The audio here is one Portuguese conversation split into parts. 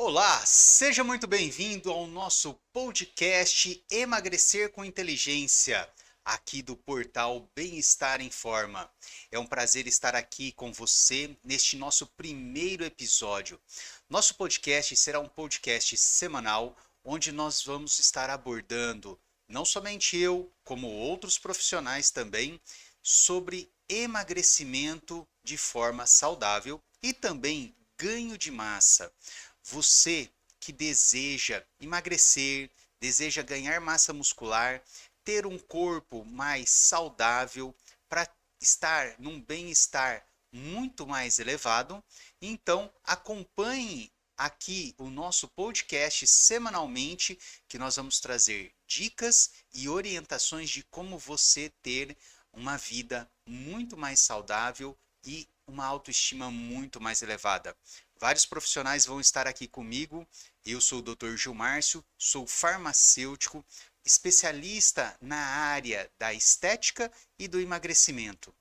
Olá, seja muito bem-vindo ao nosso podcast Emagrecer com Inteligência, aqui do portal Bem-Estar em Forma. É um prazer estar aqui com você neste nosso primeiro episódio. Nosso podcast será um podcast semanal onde nós vamos estar abordando, não somente eu, como outros profissionais também, sobre emagrecimento de forma saudável e também ganho de massa. Você que deseja emagrecer, deseja ganhar massa muscular, ter um corpo mais saudável, para estar num bem-estar muito mais elevado, então acompanhe aqui o nosso podcast semanalmente, que nós vamos trazer dicas e orientações de como você ter uma vida muito mais saudável e uma autoestima muito mais elevada. Vários profissionais vão estar aqui comigo. Eu sou o Dr. Gilmárcio, sou farmacêutico, especialista na área da estética e do emagrecimento.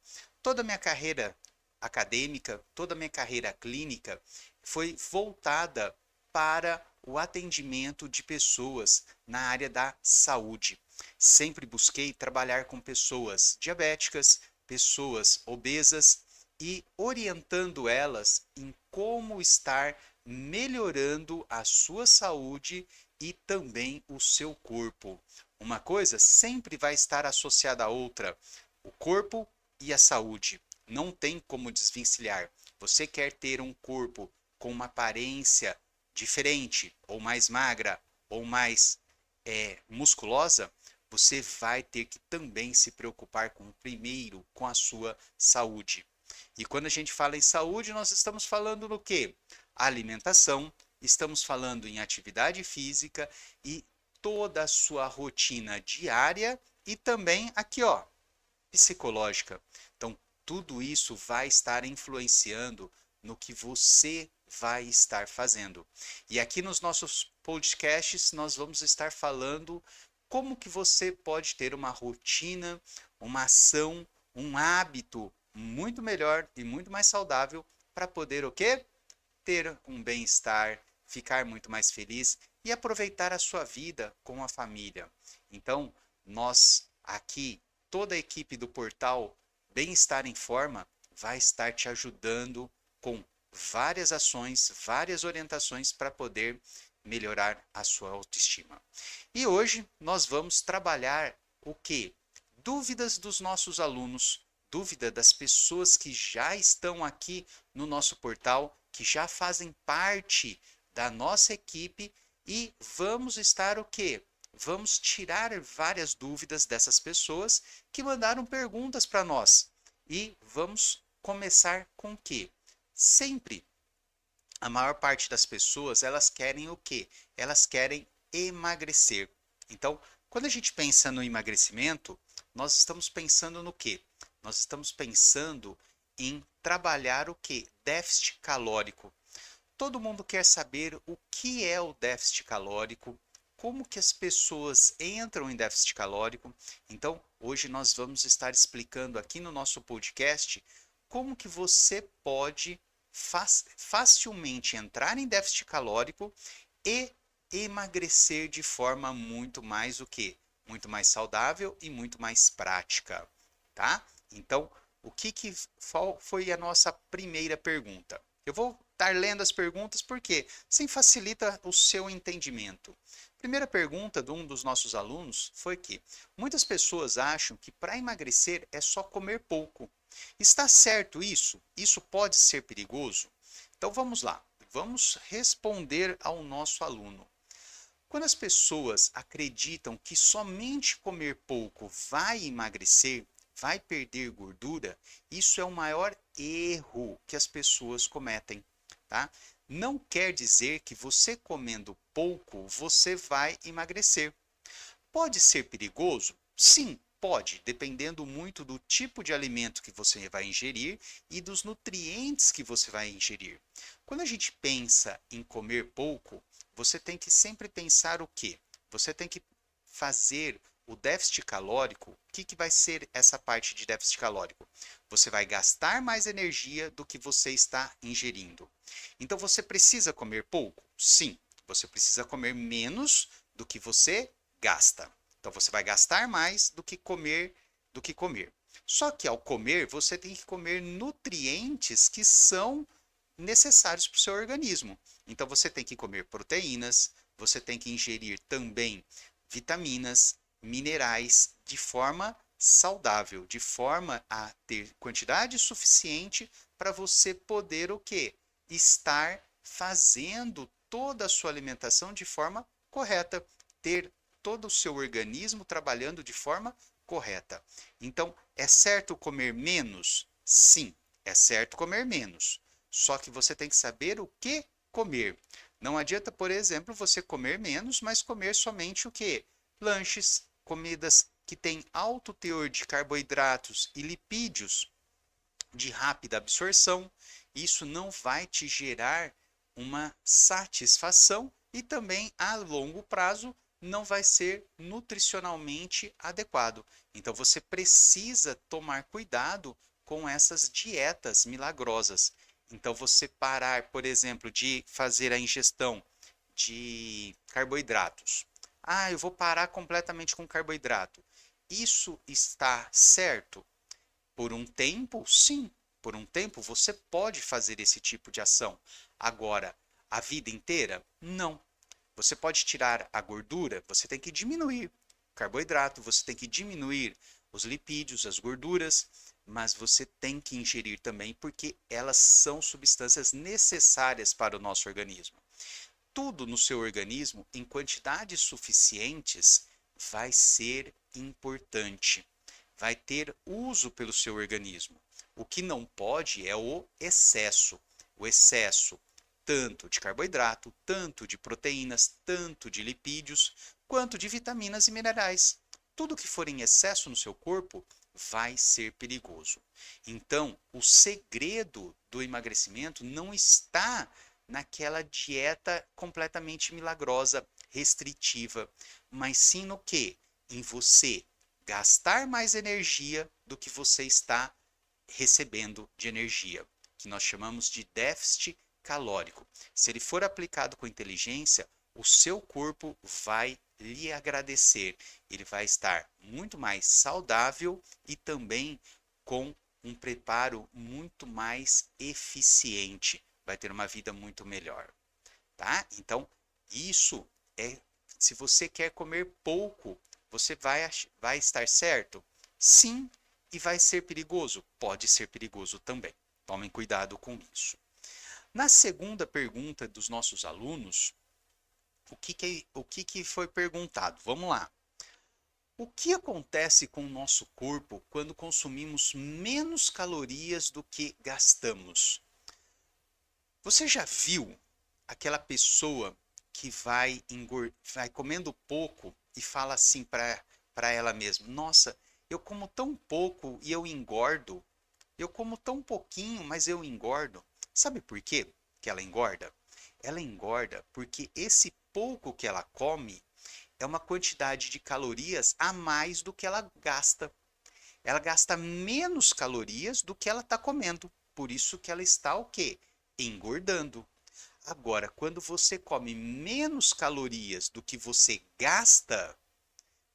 Toda a minha carreira acadêmica, toda a minha carreira clínica foi voltada para o atendimento de pessoas na área da saúde. Sempre busquei trabalhar com pessoas diabéticas, pessoas obesas e orientando elas em como estar melhorando a sua saúde e também o seu corpo. Uma coisa sempre vai estar associada à outra, o corpo e a saúde. Não tem como desvencilhar. Você quer ter um corpo com uma aparência diferente, ou mais magra, ou mais musculosa, você vai ter que também se preocupar primeiro com a sua saúde. E quando a gente fala em saúde, nós estamos falando no quê? Alimentação, estamos falando em atividade física e toda a sua rotina diária e também aqui, ó, psicológica. Então, tudo isso vai estar influenciando no que você vai estar fazendo. E aqui nos nossos podcasts nós vamos estar falando como que você pode ter uma rotina, uma ação, um hábito muito melhor e muito mais saudável para poder o quê? Ter um bem-estar, ficar muito mais feliz e aproveitar a sua vida com a família. Então, nós aqui, toda a equipe do portal Bem-Estar em Forma vai estar te ajudando com várias ações, várias orientações para poder melhorar a sua autoestima. E hoje nós vamos trabalhar o que? Dúvidas dos nossos alunos, dúvida das pessoas que já estão aqui no nosso portal, que já fazem parte da nossa equipe e vamos estar o quê? Vamos tirar várias dúvidas dessas pessoas que mandaram perguntas para nós. E vamos começar com o quê? Sempre a maior parte das pessoas, elas querem o quê? Elas querem emagrecer. Então, quando a gente pensa no emagrecimento, nós estamos pensando no quê? Nós estamos pensando em trabalhar o quê? Déficit calórico. Todo mundo quer saber o que é o déficit calórico, como que as pessoas entram em déficit calórico. Então, hoje nós vamos estar explicando aqui no nosso podcast como que você pode facilmente entrar em déficit calórico e emagrecer de forma muito mais o quê? Muito mais saudável e muito mais prática, tá? Então, o que foi a nossa primeira pergunta? Eu vou estar lendo as perguntas porque assim facilita o seu entendimento. Primeira pergunta de um dos nossos alunos foi que muitas pessoas acham que para emagrecer é só comer pouco. Está certo isso? Isso pode ser perigoso? Então vamos lá, vamos responder ao nosso aluno. Quando as pessoas acreditam que somente comer pouco vai emagrecer, vai perder gordura, isso é o maior erro que as pessoas cometem, tá? Não quer dizer que você comendo pouco você vai emagrecer. Pode ser perigoso? Sim, pode, dependendo muito do tipo de alimento que você vai ingerir e dos nutrientes que você vai ingerir. Quando a gente pensa em comer pouco, você tem que sempre pensar o quê? Você tem que fazer o déficit calórico, o que vai ser essa parte de déficit calórico? Você vai gastar mais energia do que você está ingerindo. Então você precisa comer pouco? Sim, você precisa comer menos do que você gasta. Então você vai gastar mais do que comer. Só que ao comer, você tem que comer nutrientes que são necessários para o seu organismo. Então você tem que comer proteínas, você tem que ingerir também vitaminas, minerais de forma saudável, de forma a ter quantidade suficiente para você poder o quê? Estar fazendo toda a sua alimentação de forma correta, ter todo o seu organismo trabalhando de forma correta. Então, é certo comer menos? Sim, é certo comer menos. Só que você tem que saber o que comer. Não adianta, por exemplo, você comer menos, mas comer somente o quê? Lanches, comidas que têm alto teor de carboidratos e lipídios de rápida absorção. Isso não vai te gerar uma satisfação e também a longo prazo não vai ser nutricionalmente adequado. Então você precisa tomar cuidado com essas dietas milagrosas. Então você parar, por exemplo, de fazer a ingestão de carboidratos. Ah, eu vou parar completamente com carboidrato. Isso está certo? Por um tempo, sim. Por um tempo você pode fazer esse tipo de ação. Agora, a vida inteira? Não. Você pode tirar a gordura, você tem que diminuir o carboidrato, você tem que diminuir os lipídios, as gorduras, mas você tem que ingerir também porque elas são substâncias necessárias para o nosso organismo. Tudo no seu organismo, em quantidades suficientes, vai ser importante, vai ter uso pelo seu organismo. O que não pode é o excesso. O excesso tanto de carboidrato, tanto de proteínas, tanto de lipídios, quanto de vitaminas e minerais. Tudo que for em excesso no seu corpo vai ser perigoso. Então, o segredo do emagrecimento não está naquela dieta completamente milagrosa, restritiva, mas sim no que? Em você gastar mais energia do que você está recebendo de energia, que nós chamamos de déficit calórico. Se ele for aplicado com inteligência, o seu corpo vai lhe agradecer. Ele vai estar muito mais saudável e também com um preparo muito mais eficiente. Vai ter uma vida muito melhor, tá? Então, isso é, se você quer comer pouco, você vai estar certo? Sim, e vai ser perigoso? Pode ser perigoso também. Tomem cuidado com isso. Na segunda pergunta dos nossos alunos, o que foi perguntado? Vamos lá. O que acontece com o nosso corpo quando consumimos menos calorias do que gastamos? Você já viu aquela pessoa que vai comendo pouco e fala assim para ela mesma: Nossa, eu como tão pouco e eu engordo. Eu como tão pouquinho, mas eu engordo. Sabe por quê que ela engorda? Ela engorda porque esse pouco que ela come é uma quantidade de calorias a mais do que ela gasta. Ela gasta menos calorias do que ela está comendo. Por isso que ela está o quê? Engordando. Agora, quando você come menos calorias do que você gasta,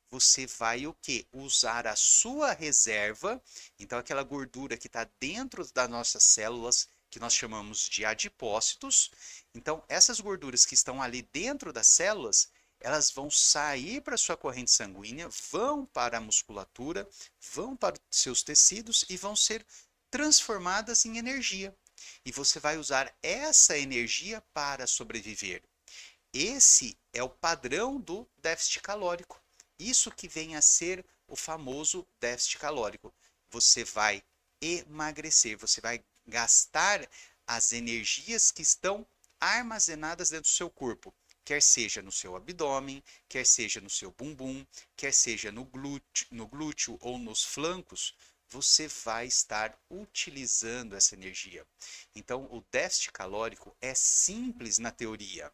você vai o quê? Usar a sua reserva, então aquela gordura que está dentro das nossas células, que nós chamamos de adipócitos. Então, essas gorduras que estão ali dentro das células, elas vão sair para a sua corrente sanguínea, vão para a musculatura, vão para os seus tecidos e vão ser transformadas em energia. E você vai usar essa energia para sobreviver. Esse é o padrão do déficit calórico. Isso que vem a ser o famoso déficit calórico. Você vai emagrecer, você vai gastar as energias que estão armazenadas dentro do seu corpo, quer seja no seu abdômen, quer seja no seu bumbum, quer seja no glúteo ou nos flancos, você vai estar utilizando essa energia. Então, o déficit calórico é simples na teoria.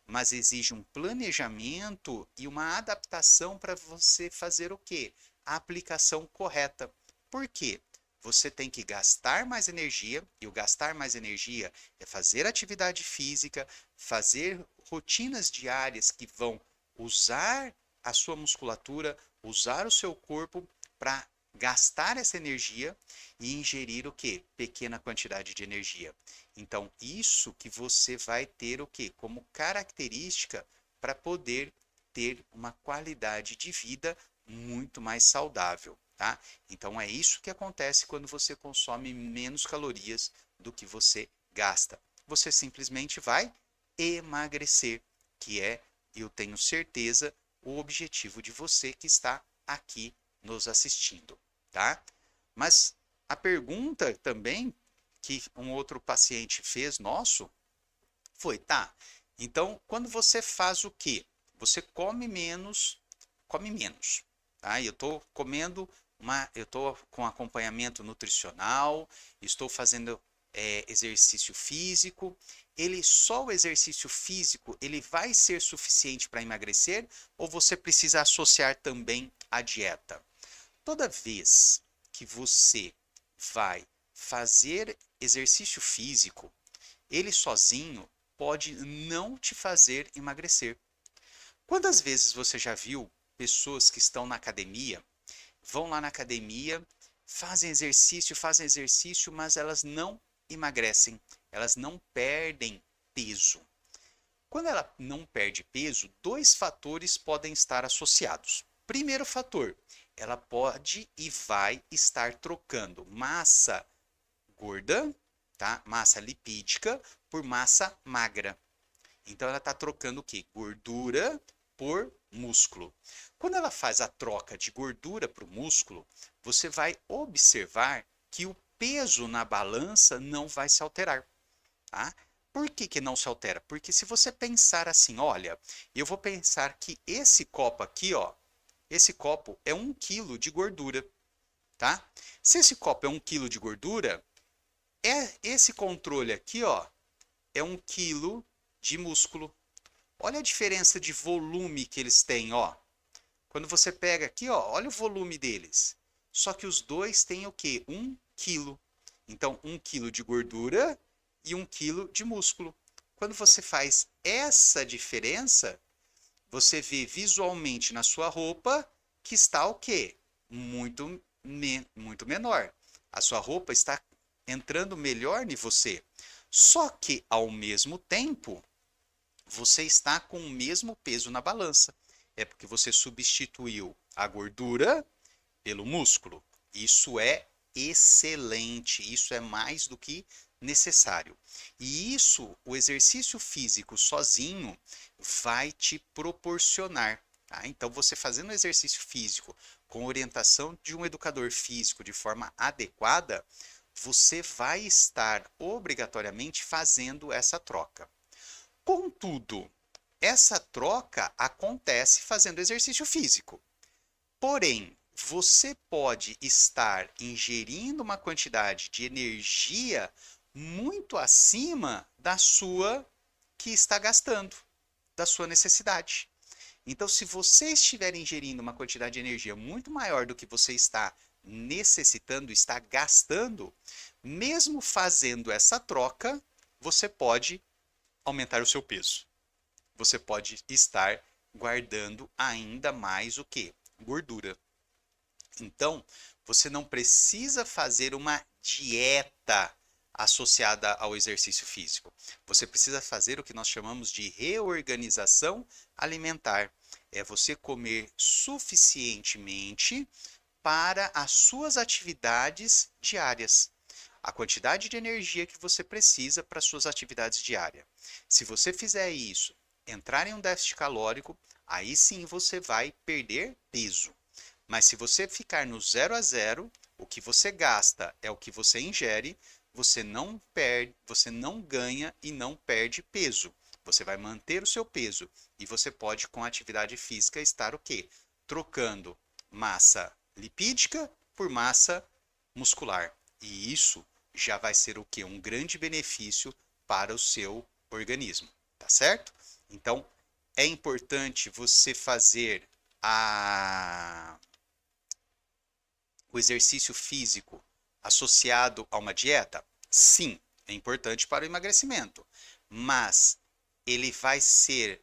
mas exige um planejamento e uma adaptação para você fazer o quê? A aplicação correta. Por quê? Você tem que gastar mais energia, e o gastar mais energia é fazer atividade física, fazer rotinas diárias que vão usar a sua musculatura, usar o seu corpo para gastar essa energia e ingerir o quê? Pequena quantidade de energia. Então, isso que você vai ter o quê? Como característica para poder ter uma qualidade de vida muito mais saudável, tá? Então, é isso que acontece quando você consome menos calorias do que você gasta. Você simplesmente vai emagrecer, que é, eu tenho certeza, o objetivo de você que está aqui nos assistindo, tá? Mas a pergunta também que um outro paciente fez nosso foi, tá, então quando você faz o quê? Você come menos, tá? Eu estou comendo eu estou com acompanhamento nutricional, estou fazendo exercício físico. Só o exercício físico, ele vai ser suficiente para emagrecer ou você precisa associar também a dieta? Toda vez que você vai fazer exercício físico, ele sozinho pode não te fazer emagrecer. Quantas vezes você já viu pessoas que estão na academia, vão lá na academia, fazem exercício, mas elas não emagrecem, elas não perdem peso. Quando ela não perde peso, dois fatores podem estar associados. Primeiro fator, ela pode e vai estar trocando massa gorda, tá? Massa lipídica, por massa magra. Então ela está trocando o quê? Gordura por músculo. Quando ela faz a troca de gordura para o músculo, você vai observar que o peso na balança não vai se alterar, tá? Por que que não se altera? Porque se você pensar assim, olha, eu vou pensar que esse copo aqui, ó, esse copo é 1 quilo de gordura, tá? Se esse copo é 1 quilo de gordura, esse controle aqui, ó, é 1 quilo de músculo. Olha a diferença de volume que eles têm, ó. Quando você pega aqui, ó, olha o volume deles. Só que os dois têm o quê? 1 quilo. Então, 1 quilo de gordura e 1 quilo de músculo. Quando você faz essa diferença, você vê visualmente na sua roupa que está o quê? Muito menor. A sua roupa está entrando melhor em você. Só que, ao mesmo tempo, você está com o mesmo peso na balança. É porque você substituiu a gordura pelo músculo. Isso é excelente, isso é mais do que necessário. E isso, o exercício físico sozinho vai te proporcionar. Tá? Então, você fazendo exercício físico com orientação de um educador físico de forma adequada, você vai estar obrigatoriamente fazendo essa troca. Contudo, essa troca acontece fazendo exercício físico. Porém, você pode estar ingerindo uma quantidade de energia muito acima da sua que está gastando, da sua necessidade. Então, se você estiver ingerindo uma quantidade de energia muito maior do que você está necessitando, está gastando, mesmo fazendo essa troca, você pode aumentar o seu peso. Você pode estar guardando ainda mais o que? Gordura. Então, você não precisa fazer uma dieta associada ao exercício físico. Você precisa fazer o que nós chamamos de reorganização alimentar. É você comer suficientemente para as suas atividades diárias. A quantidade de energia que você precisa para as suas atividades diárias. Se você fizer isso, entrar em um déficit calórico, aí sim você vai perder peso. Mas se você ficar no 0 a 0, o que você gasta é o que você ingere, você não perde, você não ganha e não perde peso. Você vai manter o seu peso e você pode com a atividade física estar o quê? Trocando massa lipídica por massa muscular. E isso já vai ser o quê? Um grande benefício para o seu organismo, tá certo? Então, é importante você fazer o exercício físico associado a uma dieta? Sim, é importante para o emagrecimento, mas ele vai ser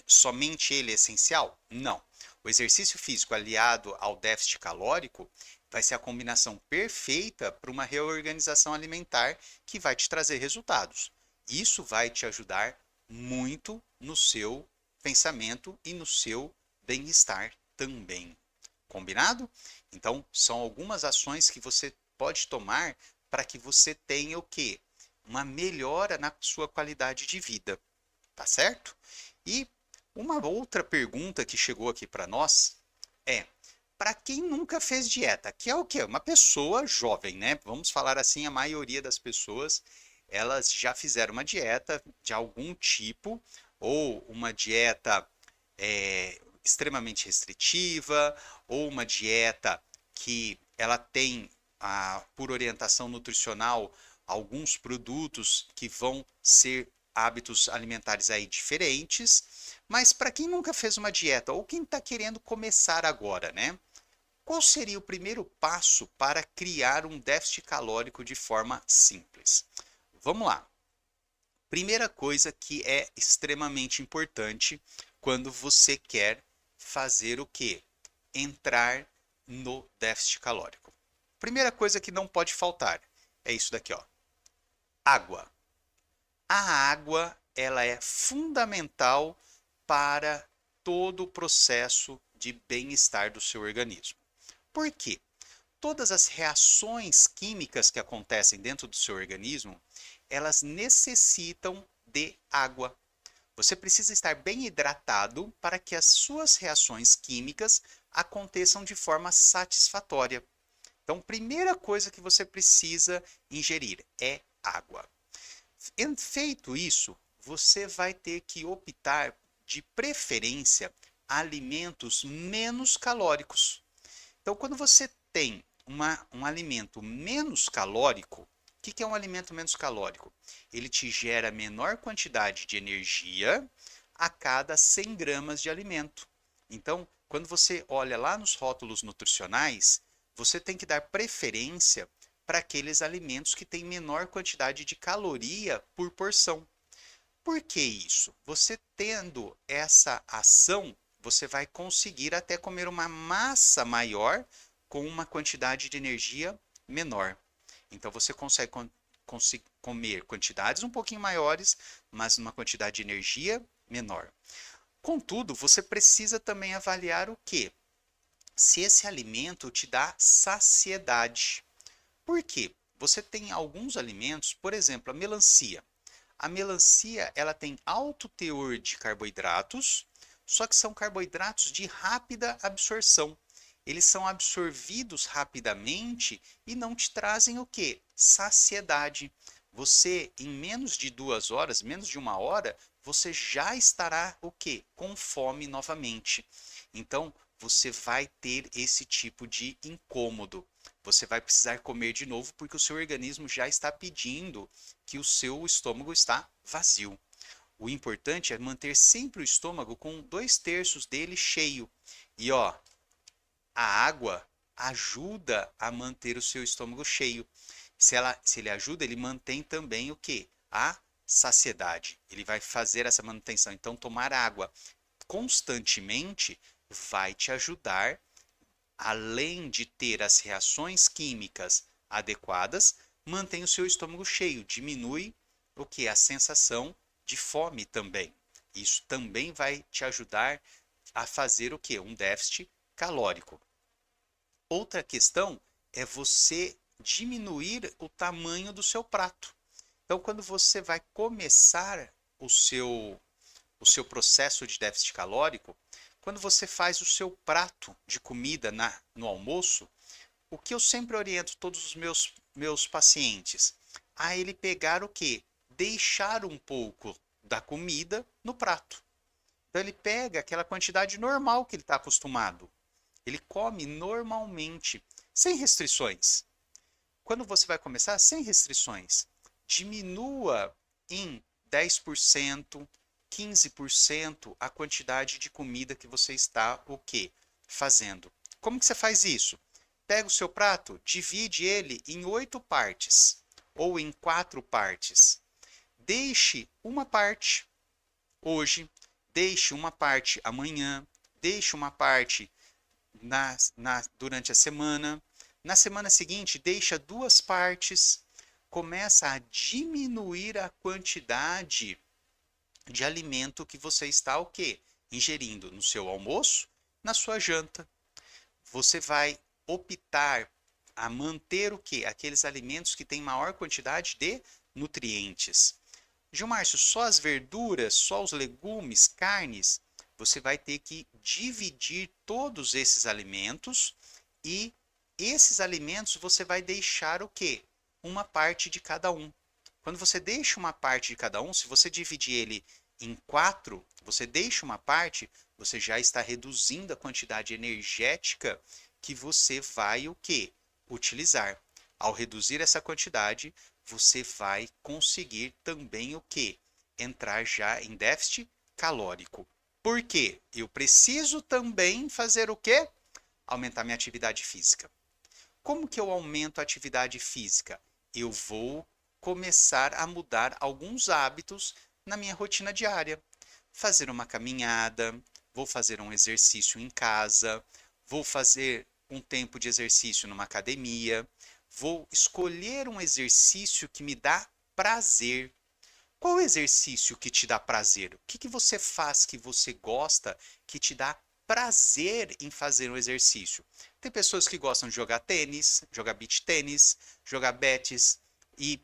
somente ele essencial? Não. O exercício físico aliado ao déficit calórico vai ser a combinação perfeita para uma reorganização alimentar que vai te trazer resultados. Isso vai te ajudar muito no seu pensamento e no seu bem-estar também. Combinado? Então, são algumas ações que você pode tomar para que você tenha o quê? Uma melhora na sua qualidade de vida, tá certo? E uma outra pergunta que chegou aqui para nós é: para quem nunca fez dieta, que é o quê? Uma pessoa jovem, né? Vamos falar assim, a maioria das pessoas, elas já fizeram uma dieta de algum tipo, ou uma dieta extremamente restritiva, ou uma dieta que ela tem, por orientação nutricional, alguns produtos que vão ser hábitos alimentares aí diferentes. Mas para quem nunca fez uma dieta ou quem está querendo começar agora, né? Qual seria o primeiro passo para criar um déficit calórico de forma simples? Vamos lá. Primeira coisa que é extremamente importante quando você quer fazer o quê? Entrar no déficit calórico. Primeira coisa que não pode faltar é isso daqui, ó. Água. A água, ela é fundamental para todo o processo de bem-estar do seu organismo. Por quê? Todas as reações químicas que acontecem dentro do seu organismo, elas necessitam de água. Você precisa estar bem hidratado para que as suas reações químicas aconteçam de forma satisfatória. Então, primeira coisa que você precisa ingerir é água. Feito isso, você vai ter que optar, de preferência, alimentos menos calóricos. Então, quando você tem um alimento menos calórico, o que é um alimento menos calórico? Ele te gera menor quantidade de energia a cada 100 gramas de alimento. Então, quando você olha lá nos rótulos nutricionais, você tem que dar preferência para aqueles alimentos que têm menor quantidade de caloria por porção. Por que isso? Você tendo essa ação, você vai conseguir até comer uma massa maior com uma quantidade de energia menor. Então você consegue comer quantidades um pouquinho maiores, mas numa quantidade de energia menor. Contudo, você precisa também avaliar o quê? Se esse alimento te dá saciedade. Por quê? Você tem alguns alimentos, por exemplo, a melancia. A melancia, ela tem alto teor de carboidratos, só que são carboidratos de rápida absorção. Eles são absorvidos rapidamente e não te trazem o quê? Saciedade. Você, em menos de 2 horas, menos de 1 hora, você já estará o quê? Com fome novamente. Então, você vai ter esse tipo de incômodo. Você vai precisar comer de novo porque o seu organismo já está pedindo que o seu estômago está vazio. O importante é manter sempre o estômago com 2/3 dele cheio. E ó, a água ajuda a manter o seu estômago cheio. Se ele ajuda, ele mantém também o quê? A saciedade. Ele vai fazer essa manutenção. Então, tomar água constantemente vai te ajudar, além de ter as reações químicas adequadas, mantém o seu estômago cheio, diminui o que? A sensação de fome também. Isso também vai te ajudar a fazer o que? Um déficit calórico. Outra questão é você diminuir o tamanho do seu prato. Então, quando você vai começar o seu processo de déficit calórico, quando você faz o seu prato de comida no almoço, o que eu sempre oriento todos os meus pacientes? A ele pegar o quê? Deixar um pouco da comida no prato. Então ele pega aquela quantidade normal que ele está acostumado. Ele come normalmente, sem restrições. Quando você vai começar, sem restrições. Diminua em 10%, 15% a quantidade de comida que você está o quê? Fazendo. Como que você faz isso? Pega o seu prato, divide ele em 8 partes ou em 4 partes. Deixe uma parte hoje, deixe uma parte amanhã, deixe uma parte durante a semana. Na semana seguinte, deixa 2 partes. Começa a diminuir a quantidade de alimento que você está o quê? Ingerindo no seu almoço, na sua janta. Você vai optar a manter o quê? Aqueles alimentos que têm maior quantidade de nutrientes. Gilmárcio, só as verduras, só os legumes, carnes, você vai ter que dividir todos esses alimentos e esses alimentos você vai deixar o quê? Uma parte de cada um. Quando você deixa uma parte de cada um, se você dividir ele em 4, você deixa uma parte, você já está reduzindo a quantidade energética que você vai o quê? Utilizar. Ao reduzir essa quantidade, você vai conseguir também o quê? Entrar já em déficit calórico. Por quê? Eu preciso também fazer o quê? Aumentar minha atividade física. Como que eu aumento a atividade física? Eu vou começar a mudar alguns hábitos na minha rotina diária. Fazer uma caminhada, vou fazer um exercício em casa, vou fazer um tempo de exercício numa academia, vou escolher um exercício que me dá prazer. Qual exercício que te dá prazer? O que você faz que você gosta, que te dá prazer em fazer um exercício? Tem pessoas que gostam de jogar tênis, jogar beach tênis, jogar betes, ir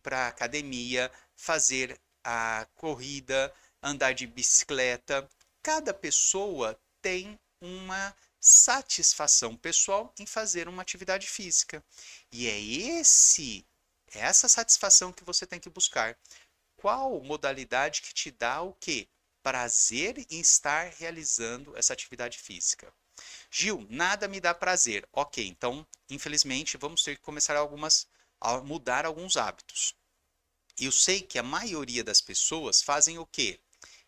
para academia, fazer a corrida, andar de bicicleta. Cada pessoa tem uma satisfação pessoal em fazer uma atividade física. E é essa satisfação que você tem que buscar. Qual modalidade que te dá o quê? Prazer em estar realizando essa atividade física. Gil, nada me dá prazer. Ok, então, infelizmente, vamos ter que começar a mudar alguns hábitos. Eu sei que a maioria das pessoas fazem o quê?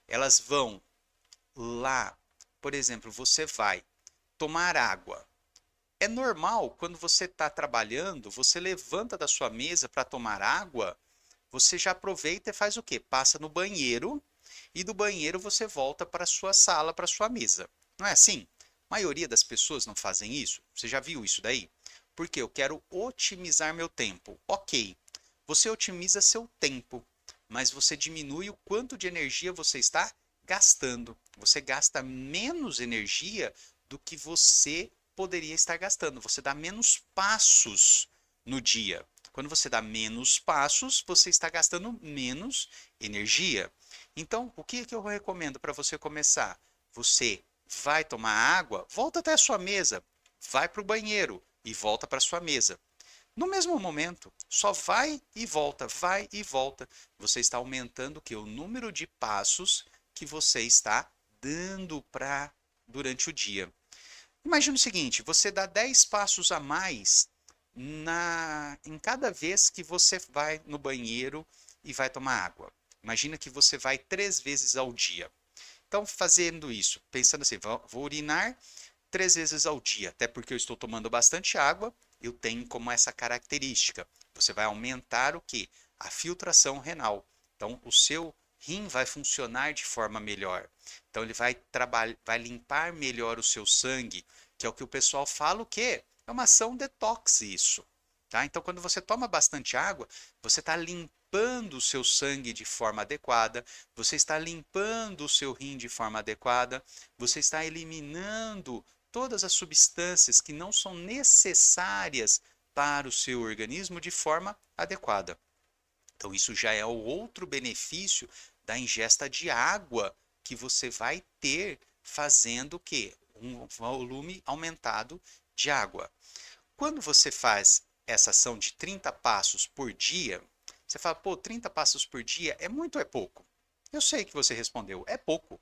Elas vão lá, por exemplo, você vai tomar água. É normal, quando você está trabalhando, você levanta da sua mesa para tomar água, você já aproveita e faz o quê? Passa no banheiro e do banheiro você volta para a sua sala, para a sua mesa. Não é assim? A maioria das pessoas não fazem isso. Você já viu isso daí? Porque eu quero otimizar meu tempo. Ok, você otimiza seu tempo, mas você diminui o quanto de energia você está gastando. Você gasta menos energia do que você poderia estar gastando. Você dá menos passos no dia. Quando você dá menos passos, você está gastando menos energia. Então, o que eu recomendo para você começar? Você vai tomar água, volta até a sua mesa, vai para o banheiro e volta para a sua mesa. No mesmo momento, só vai e volta, vai e volta. Você está aumentando o número de passos que você está dando durante o dia. Imagina o seguinte, você dá 10 passos a mais em cada vez que você vai no banheiro e vai tomar água. Imagina que você vai 3 vezes ao dia. Então, fazendo isso, pensando assim, vou urinar 3 vezes ao dia, até porque eu estou tomando bastante água, eu tenho como essa característica. Você vai aumentar o quê? A filtração renal. Então, o seu rim vai funcionar de forma melhor. Então, ele vai limpar melhor o seu sangue, que é o que o pessoal fala o quê? É uma ação detox isso. Tá? Então, quando você toma bastante água, você está limpando o seu sangue de forma adequada, você está limpando o seu rim de forma adequada, você está eliminando todas as substâncias que não são necessárias para o seu organismo de forma adequada. Então, isso já é o outro benefício da ingesta de água que você vai ter fazendo o quê? Um volume aumentado de água. Quando você faz essa ação de 30 passos por dia, você fala, pô, 30 passos por dia é muito ou é pouco? Eu sei que você respondeu, é pouco.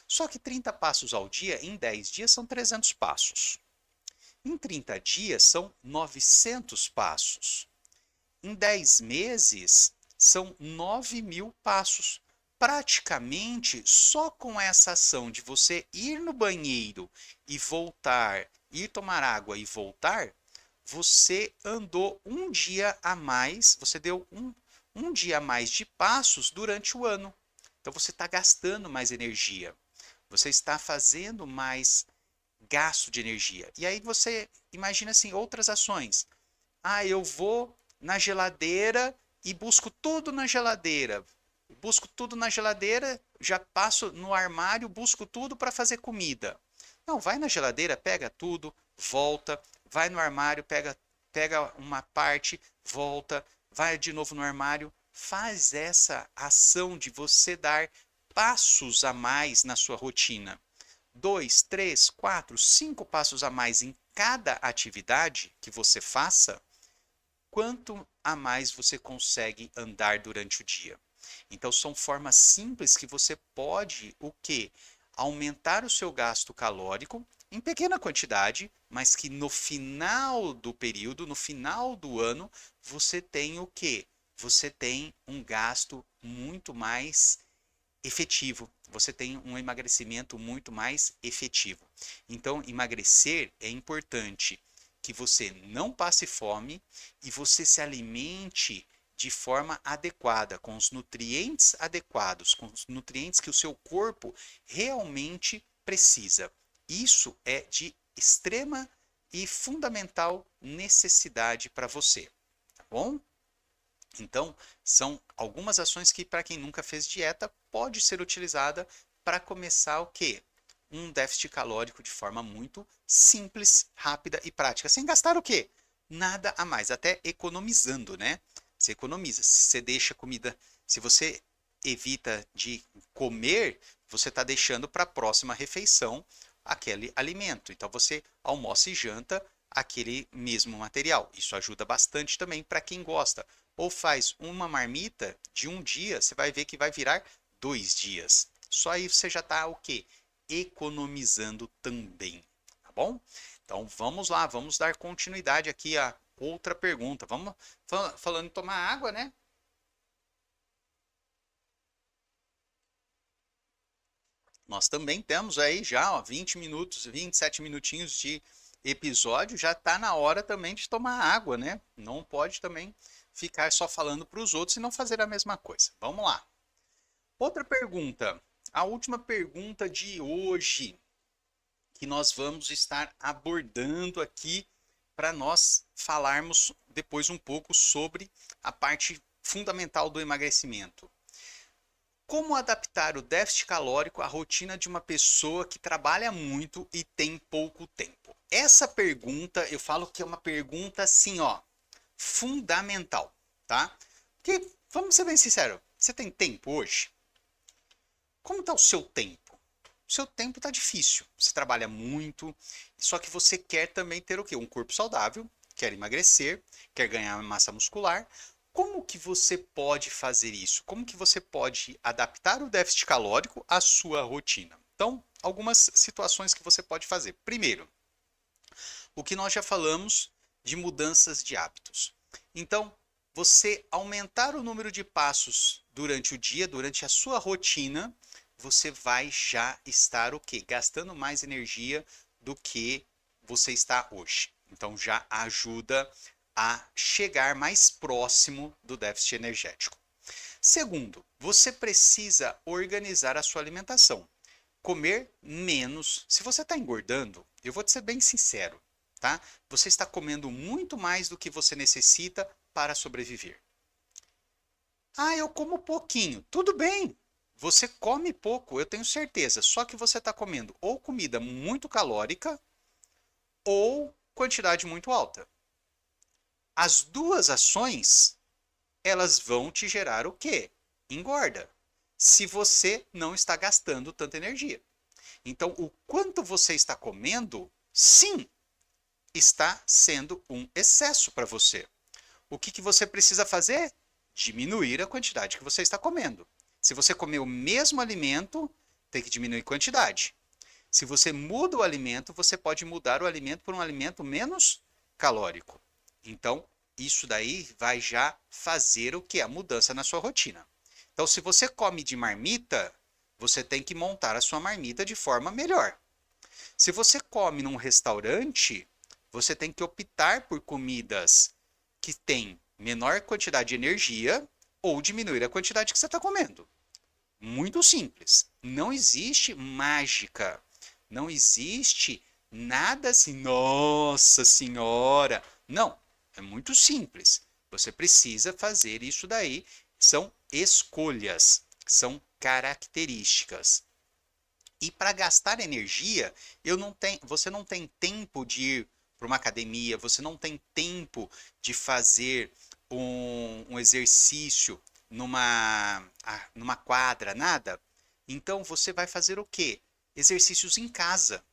Só que 30 passos ao dia, em 10 dias, são 300 passos. Em 30 dias, são 900 passos. Em 10 meses, são 9.000 passos. Praticamente, só com essa ação de você ir no banheiro e voltar, ir tomar água e voltar, você andou um dia a mais, você deu um dia a mais de passos durante o ano. Então você está gastando mais energia, você está fazendo mais gasto de energia. E aí você imagina assim, outras ações. Ah, eu vou na geladeira e busco tudo na geladeira. Busco tudo na geladeira, já passo no armário, busco tudo para fazer comida. Não, vai na geladeira, pega tudo, volta, vai no armário, pega uma parte, volta, vai de novo no armário. Faz essa ação de você dar passos a mais na sua rotina. 2, 3, 4, 5 passos a mais em cada atividade que você faça, quanto a mais você consegue andar durante o dia. Então são formas simples que você pode o quê? Aumentar o seu gasto calórico em pequena quantidade, mas que no final do período, no final do ano, você tem o quê? Você tem um gasto muito mais efetivo. Você tem um emagrecimento muito mais efetivo. Então, emagrecer é importante que você não passe fome e você se alimente de forma adequada, com os nutrientes adequados, com os nutrientes que o seu corpo realmente precisa. Isso é de extrema e fundamental necessidade para você, tá bom? Então, são algumas ações que, para quem nunca fez dieta, pode ser utilizada para começar o quê? Um déficit calórico de forma muito simples, rápida e prática, sem gastar o quê? Nada a mais, até economizando, né? Você economiza. Se você deixa comida, se você evita de comer, você está deixando para a próxima refeição aquele alimento. Então, você almoça e janta aquele mesmo material. Isso ajuda bastante também para quem gosta. Ou faz uma marmita de um dia, você vai ver que vai virar 2 dias. Só aí você já está o quê? Economizando também, tá bom? Então vamos lá, vamos dar continuidade aqui a outra pergunta. Vamos falando em tomar água, né? Nós também temos aí já, ó, 20 minutos, 27 minutinhos de episódio, já está na hora também de tomar água, né? Não pode também ficar só falando para os outros e não fazer a mesma coisa. Vamos lá. Outra pergunta, a última pergunta de hoje, que nós vamos estar abordando aqui para nós falarmos depois um pouco sobre a parte fundamental do emagrecimento. Como adaptar o déficit calórico à rotina de uma pessoa que trabalha muito e tem pouco tempo? Essa pergunta, eu falo que é uma pergunta assim, ó, fundamental, tá? Porque, vamos ser bem sinceros, você tem tempo hoje? Como está o seu tempo? O seu tempo está difícil. Você trabalha muito, só que você quer também ter o quê? Um corpo saudável, quer emagrecer, quer ganhar massa muscular. Como que você pode fazer isso? Como que você pode adaptar o déficit calórico à sua rotina? Então, algumas situações que você pode fazer. Primeiro, o que nós já falamos de mudanças de hábitos. Então, você aumentar o número de passos durante o dia, durante a sua rotina, você vai já estar o quê? Gastando mais energia do que você está hoje. Então já ajuda a chegar mais próximo do déficit energético. Segundo, você precisa organizar a sua alimentação. Comer menos. Se você está engordando, eu vou te ser bem sincero, tá? Você está comendo muito mais do que você necessita para sobreviver. Ah, eu como pouquinho. Tudo bem. Você come pouco, eu tenho certeza. Só que você está comendo ou comida muito calórica ou quantidade muito alta. As duas ações, elas vão te gerar o quê? Engorda. Se você não está gastando tanta energia. Então, o quanto você está comendo, sim, está sendo um excesso para você. O que você precisa fazer? Diminuir a quantidade que você está comendo. Se você comer o mesmo alimento, tem que diminuir a quantidade. Se você muda o alimento, você pode mudar o alimento por um alimento menos calórico. Então, isso daí vai já fazer o que? A mudança na sua rotina. Então, se você come de marmita, você tem que montar a sua marmita de forma melhor. Se você come num restaurante, você tem que optar por comidas que têm menor quantidade de energia ou diminuir a quantidade que você está comendo. Muito simples. Não existe mágica. Não existe nada assim, nossa senhora. Não, é muito simples. Você precisa fazer isso daí. São escolhas, são características. E para gastar energia, você não tem tempo de ir para uma academia, você não tem tempo de fazer um exercício numa quadra, nada. Então você vai fazer o quê? Exercícios em casa.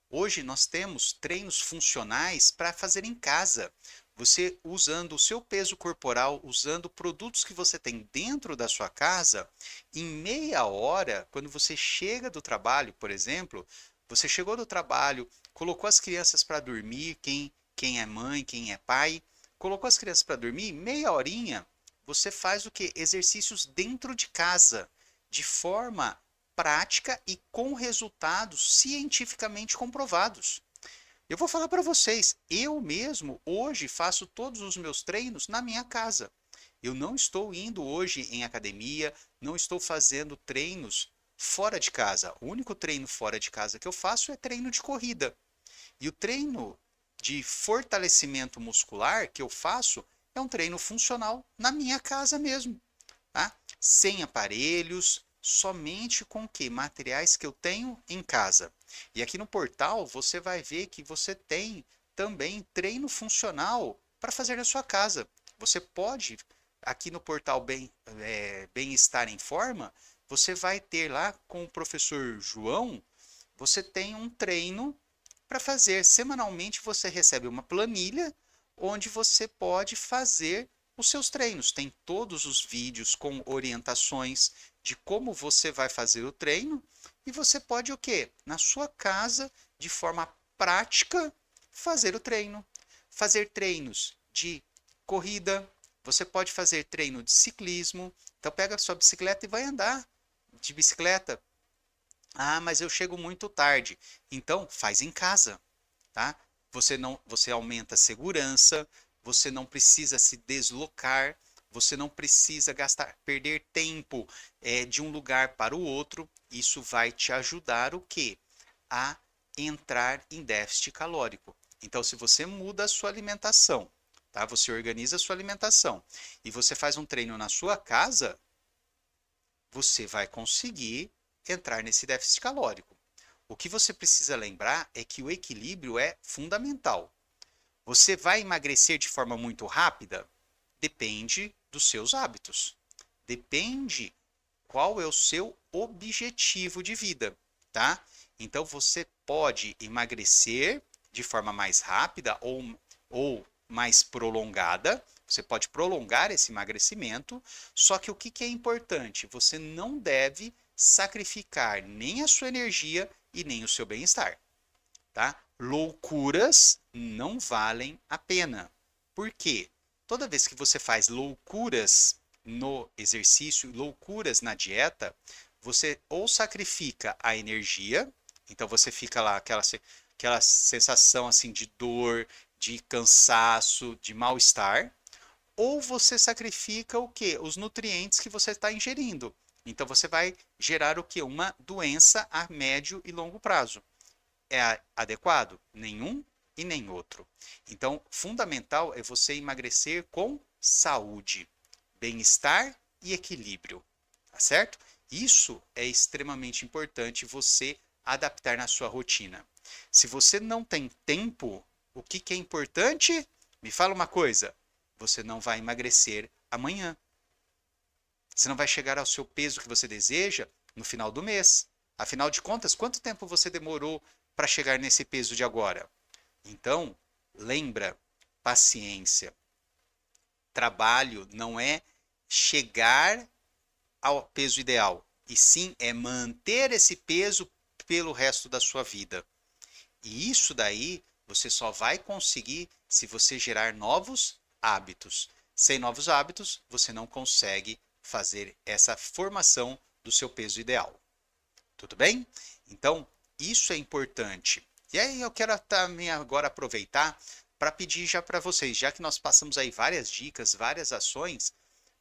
Hoje nós temos treinos funcionais para fazer em casa. Você usando o seu peso corporal, usando produtos que você tem dentro da sua casa, em meia hora, quando você chega do trabalho, por exemplo, você chegou do trabalho, colocou as crianças para dormir, quem é mãe, quem é pai, colocou as crianças para dormir, meia horinha, você faz o que? Exercícios dentro de casa, de forma prática e com resultados cientificamente comprovados. Eu vou falar para vocês, eu mesmo hoje faço todos os meus treinos na minha casa. Eu não estou indo hoje em academia, não estou fazendo treinos fora de casa. O único treino fora de casa que eu faço é treino de corrida. E o treino de fortalecimento muscular que eu faço é um treino funcional na minha casa mesmo, tá? Sem aparelhos, somente com que materiais que eu tenho em casa. E aqui no portal você vai ver que você tem também treino funcional para fazer na sua casa. Você pode, aqui no portal Bem-Estar em Forma, você vai ter lá com o professor João, você tem um treino para fazer. Semanalmente você recebe uma planilha onde você pode fazer os seus treinos. Tem todos os vídeos com orientações de como você vai fazer o treino e você pode o quê? Na sua casa, de forma prática, fazer o treino. Fazer treinos de corrida, você pode fazer treino de ciclismo. Então pega a sua bicicleta e vai andar de bicicleta. Ah, mas eu chego muito tarde. Então faz em casa, tá? Você aumenta a segurança, você não precisa se deslocar, você não precisa perder tempo de um lugar para o outro. Isso vai te ajudar o quê? A entrar em déficit calórico. Então, se você muda a sua alimentação, tá? Você organiza a sua alimentação e você faz um treino na sua casa, você vai conseguir entrar nesse déficit calórico. O que você precisa lembrar é que o equilíbrio é fundamental. Você vai emagrecer de forma muito rápida? Depende dos seus hábitos. Depende qual é o seu objetivo de vida, tá? Então você pode emagrecer de forma mais rápida ou mais prolongada. Você pode prolongar esse emagrecimento, só que o que é importante? Você não deve sacrificar nem a sua energia e nem o seu bem-estar, tá? Loucuras não valem a pena. Por quê? Toda vez que você faz loucuras no exercício, loucuras na dieta, você ou sacrifica a energia, então você fica lá aquela sensação assim de dor, de cansaço, de mal-estar, ou você sacrifica o quê? Os nutrientes que você está ingerindo. Então você vai gerar o quê? Uma doença a médio e longo prazo. É adequado? Nenhum e nem outro. Então, fundamental é você emagrecer com saúde, bem-estar e equilíbrio, tá certo? Isso é extremamente importante você adaptar na sua rotina. Se você não tem tempo, o que é importante? Me fala uma coisa, você não vai emagrecer amanhã. Você não vai chegar ao seu peso que você deseja no final do mês. Afinal de contas, quanto tempo você demorou para chegar nesse peso de agora? Então, lembra, paciência. Trabalho não é chegar ao peso ideal, e sim é manter esse peso pelo resto da sua vida. E isso daí você só vai conseguir se você gerar novos hábitos. Sem novos hábitos, você não consegue fazer essa formação do seu peso ideal. Tudo bem? Então, isso é importante. E aí eu quero também agora aproveitar para pedir já para vocês, já que nós passamos aí várias dicas, várias ações,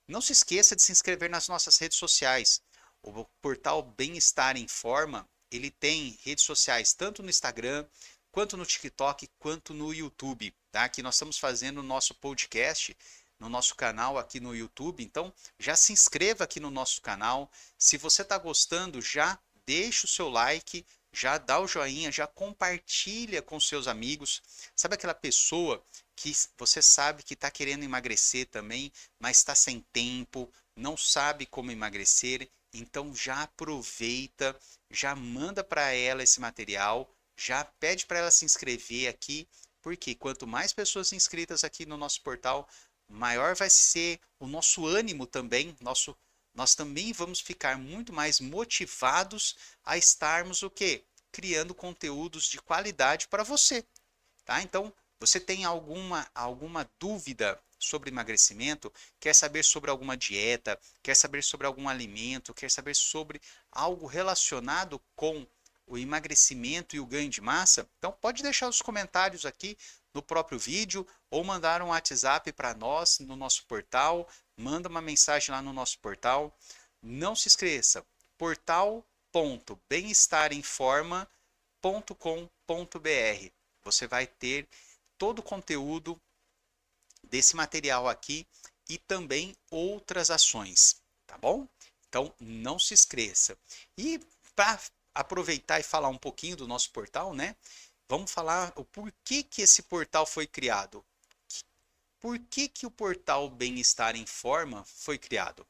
não se esqueça de se inscrever nas nossas redes sociais. O portal Bem-Estar em Forma, ele tem redes sociais tanto no Instagram, quanto no TikTok, quanto no YouTube, tá? Que nós estamos fazendo o nosso podcast no nosso canal aqui no YouTube. Então, já se inscreva aqui no nosso canal. Se você está gostando, já deixa o seu like, já dá o joinha, já compartilha com seus amigos. Sabe aquela pessoa que você sabe que está querendo emagrecer também, mas está sem tempo, não sabe como emagrecer? Então já aproveita, já manda para ela esse material, já pede para ela se inscrever aqui, porque quanto mais pessoas inscritas aqui no nosso portal, maior vai ser o nosso ânimo também, nós também vamos ficar muito mais motivados a estarmos o quê? Criando conteúdos de qualidade para você, tá? Então, você tem alguma dúvida sobre emagrecimento? Quer saber sobre alguma dieta? Quer saber sobre algum alimento? Quer saber sobre algo relacionado com o emagrecimento e o ganho de massa? Então, pode deixar os comentários aqui no próprio vídeo ou mandar um WhatsApp para nós no nosso portal. Manda uma mensagem lá no nosso portal. Não se esqueça, portal.bemestarinforma.com.br. Você vai ter todo o conteúdo desse material aqui e também outras ações, tá bom? Então não se esqueça. E para aproveitar e falar um pouquinho do nosso portal, né? Vamos falar o porquê que esse portal foi criado. Por que o portal Bem-Estar em Forma foi criado?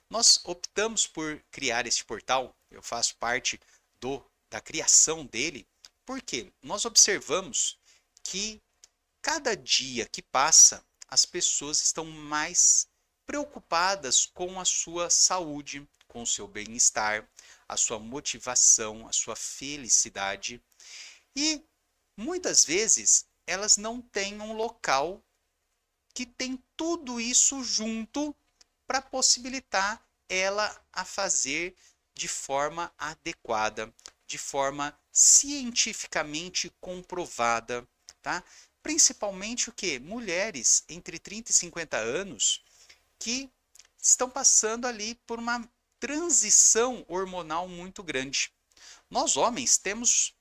Nós optamos por criar este portal, eu faço parte da criação dele, porque nós observamos que cada dia que passa, as pessoas estão mais preocupadas com a sua saúde, com o seu bem-estar, a sua motivação, a sua felicidade. E muitas vezes elas não têm um local que tem tudo isso junto para possibilitar ela a fazer de forma adequada, de forma cientificamente comprovada, tá? Principalmente o que? Mulheres entre 30 e 50 anos que estão passando ali por uma transição hormonal muito grande. Nós homens temos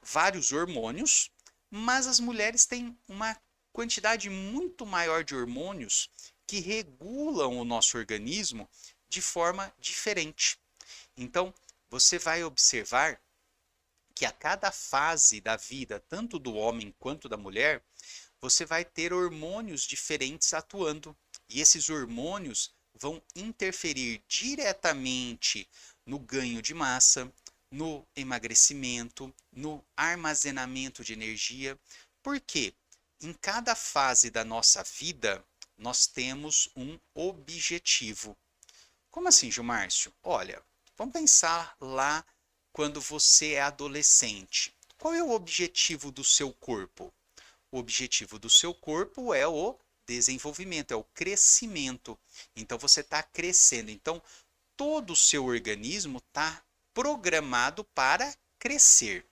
vários hormônios, mas as mulheres têm uma quantidade muito maior de hormônios que regulam o nosso organismo de forma diferente. Então, você vai observar que a cada fase da vida, tanto do homem quanto da mulher, você vai ter hormônios diferentes atuando. E esses hormônios vão interferir diretamente no ganho de massa, no emagrecimento, no armazenamento de energia. Por quê? Em cada fase da nossa vida, nós temos um objetivo. Como assim, Gilmárcio? Olha, vamos pensar lá quando você é adolescente. Qual é o objetivo do seu corpo? O objetivo do seu corpo é o desenvolvimento, é o crescimento. Então você está crescendo. Então todo o seu organismo está programado para crescer.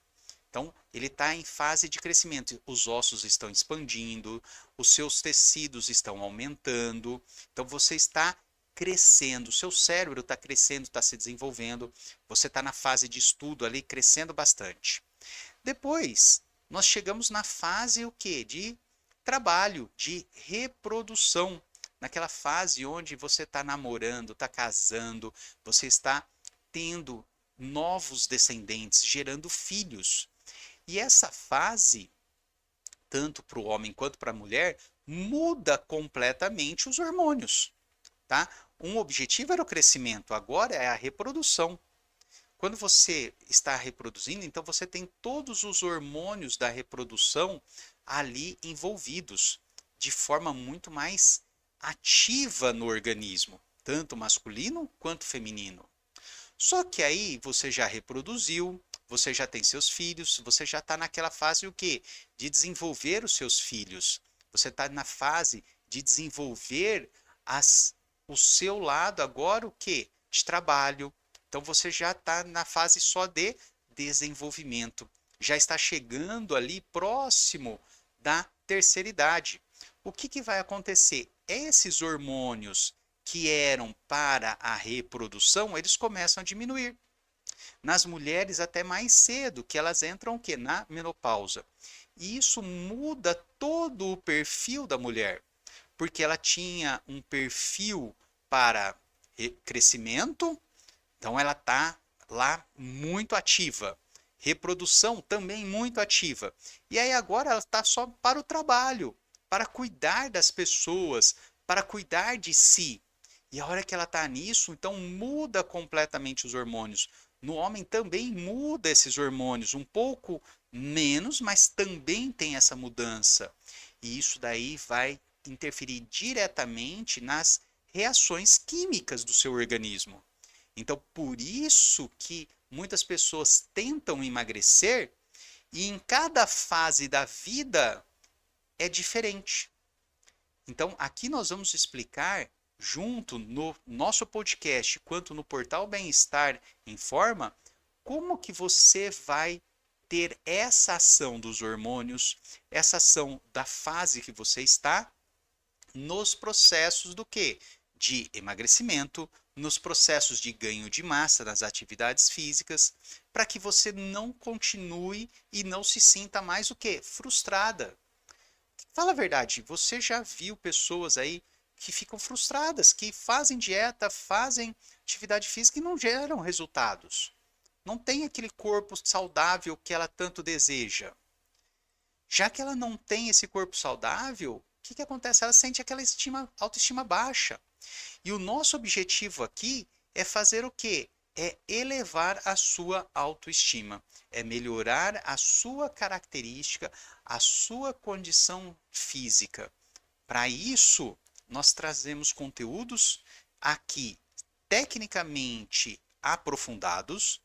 Então, ele está em fase de crescimento. Os ossos estão expandindo, os seus tecidos estão aumentando. Então, você está crescendo, o seu cérebro está crescendo, está se desenvolvendo. Você está na fase de estudo ali, crescendo bastante. Depois, nós chegamos na fase o quê? De trabalho, de reprodução. Naquela fase onde você está namorando, está casando, você está tendo novos descendentes, gerando filhos. E essa fase, tanto para o homem quanto para a mulher, muda completamente os hormônios, tá? Um objetivo era o crescimento, agora é a reprodução. Quando você está reproduzindo, então você tem todos os hormônios da reprodução ali envolvidos, de forma muito mais ativa no organismo, tanto masculino quanto feminino. Só que aí você já reproduziu, você já tem seus filhos, você já está naquela fase o quê? De desenvolver os seus filhos. Você está na fase de desenvolver o seu lado agora o quê? De trabalho. Então você já está na fase só de desenvolvimento. Já está chegando ali próximo da terceira idade. O que vai acontecer? Esses hormônios que eram para a reprodução, eles começam a diminuir. Nas mulheres até mais cedo, que elas entram o quê? Na menopausa. E isso muda todo o perfil da mulher, porque ela tinha um perfil para crescimento, então ela está lá muito ativa. Reprodução também muito ativa. E aí agora ela está só para o trabalho, para cuidar das pessoas, para cuidar de si. E a hora que ela está nisso, então muda completamente os hormônios. No homem também muda esses hormônios, um pouco menos, mas também tem essa mudança. E isso daí vai interferir diretamente nas reações químicas do seu organismo. Então, por isso que muitas pessoas tentam emagrecer e em cada fase da vida é diferente. Então, aqui nós vamos explicar, junto no nosso podcast, quanto no portal Bem-Estar Informa, como que você vai ter essa ação dos hormônios, essa ação da fase que você está, nos processos do quê? De emagrecimento, nos processos de ganho de massa nas atividades físicas, para que você não continue e não se sinta mais o quê? Frustrada. Fala a verdade, você já viu pessoas aí que ficam frustradas, que fazem dieta, fazem atividade física e não geram resultados. Não tem aquele corpo saudável que ela tanto deseja. Já que ela não tem esse corpo saudável, o que acontece? Ela sente aquela autoestima baixa. E o nosso objetivo aqui é fazer o quê? É elevar a sua autoestima, é melhorar a sua característica, a sua condição física. Para isso, nós trazemos conteúdos aqui tecnicamente aprofundados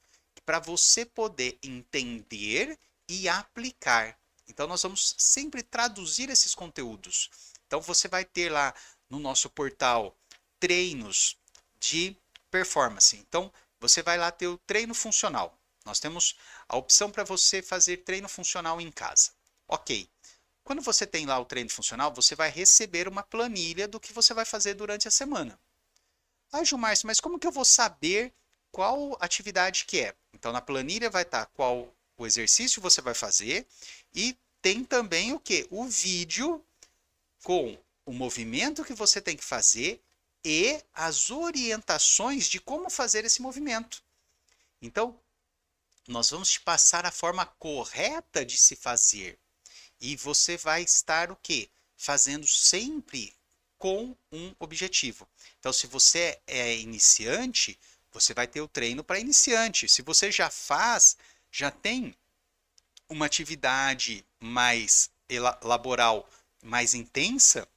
para você poder entender e aplicar. Então, nós vamos sempre traduzir esses conteúdos. Então, você vai ter lá no nosso portal treinos de performance. Então, você vai lá ter o treino funcional. Nós temos a opção para você fazer treino funcional em casa. Ok. Quando você tem lá o treino funcional, você vai receber uma planilha do que você vai fazer durante a semana. Ah, Gilmar, mas como que eu vou saber qual atividade que é? Então, na planilha vai estar qual o exercício você vai fazer e tem também o que? O vídeo com o movimento que você tem que fazer e as orientações de como fazer esse movimento. Então, nós vamos te passar a forma correta de se fazer. E você vai estar o quê? Fazendo sempre com um objetivo. Então, se você é iniciante, você vai ter o treino para iniciante. Se você já faz, já tem uma atividade mais laboral, mais intensa,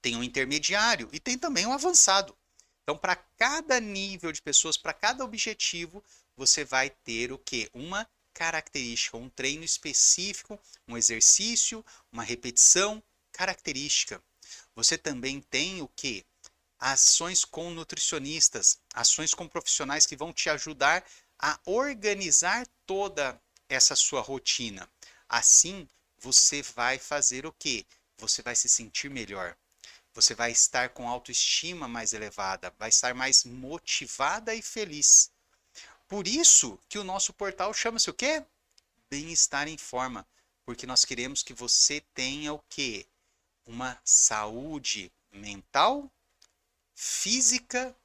tem um intermediário e tem também um avançado. Então, para cada nível de pessoas, para cada objetivo, você vai ter o quê? Uma característica, um treino específico, um exercício, uma repetição característica. Você também tem o quê? Ações com nutricionistas, ações com profissionais que vão te ajudar a organizar toda essa sua rotina. Assim, você vai fazer o quê? Você vai se sentir melhor. Você vai estar com autoestima mais elevada, vai estar mais motivada e feliz. Por isso que o nosso portal chama-se o quê? Bem-Estar em Forma, porque nós queremos que você tenha o quê? Uma saúde mental, física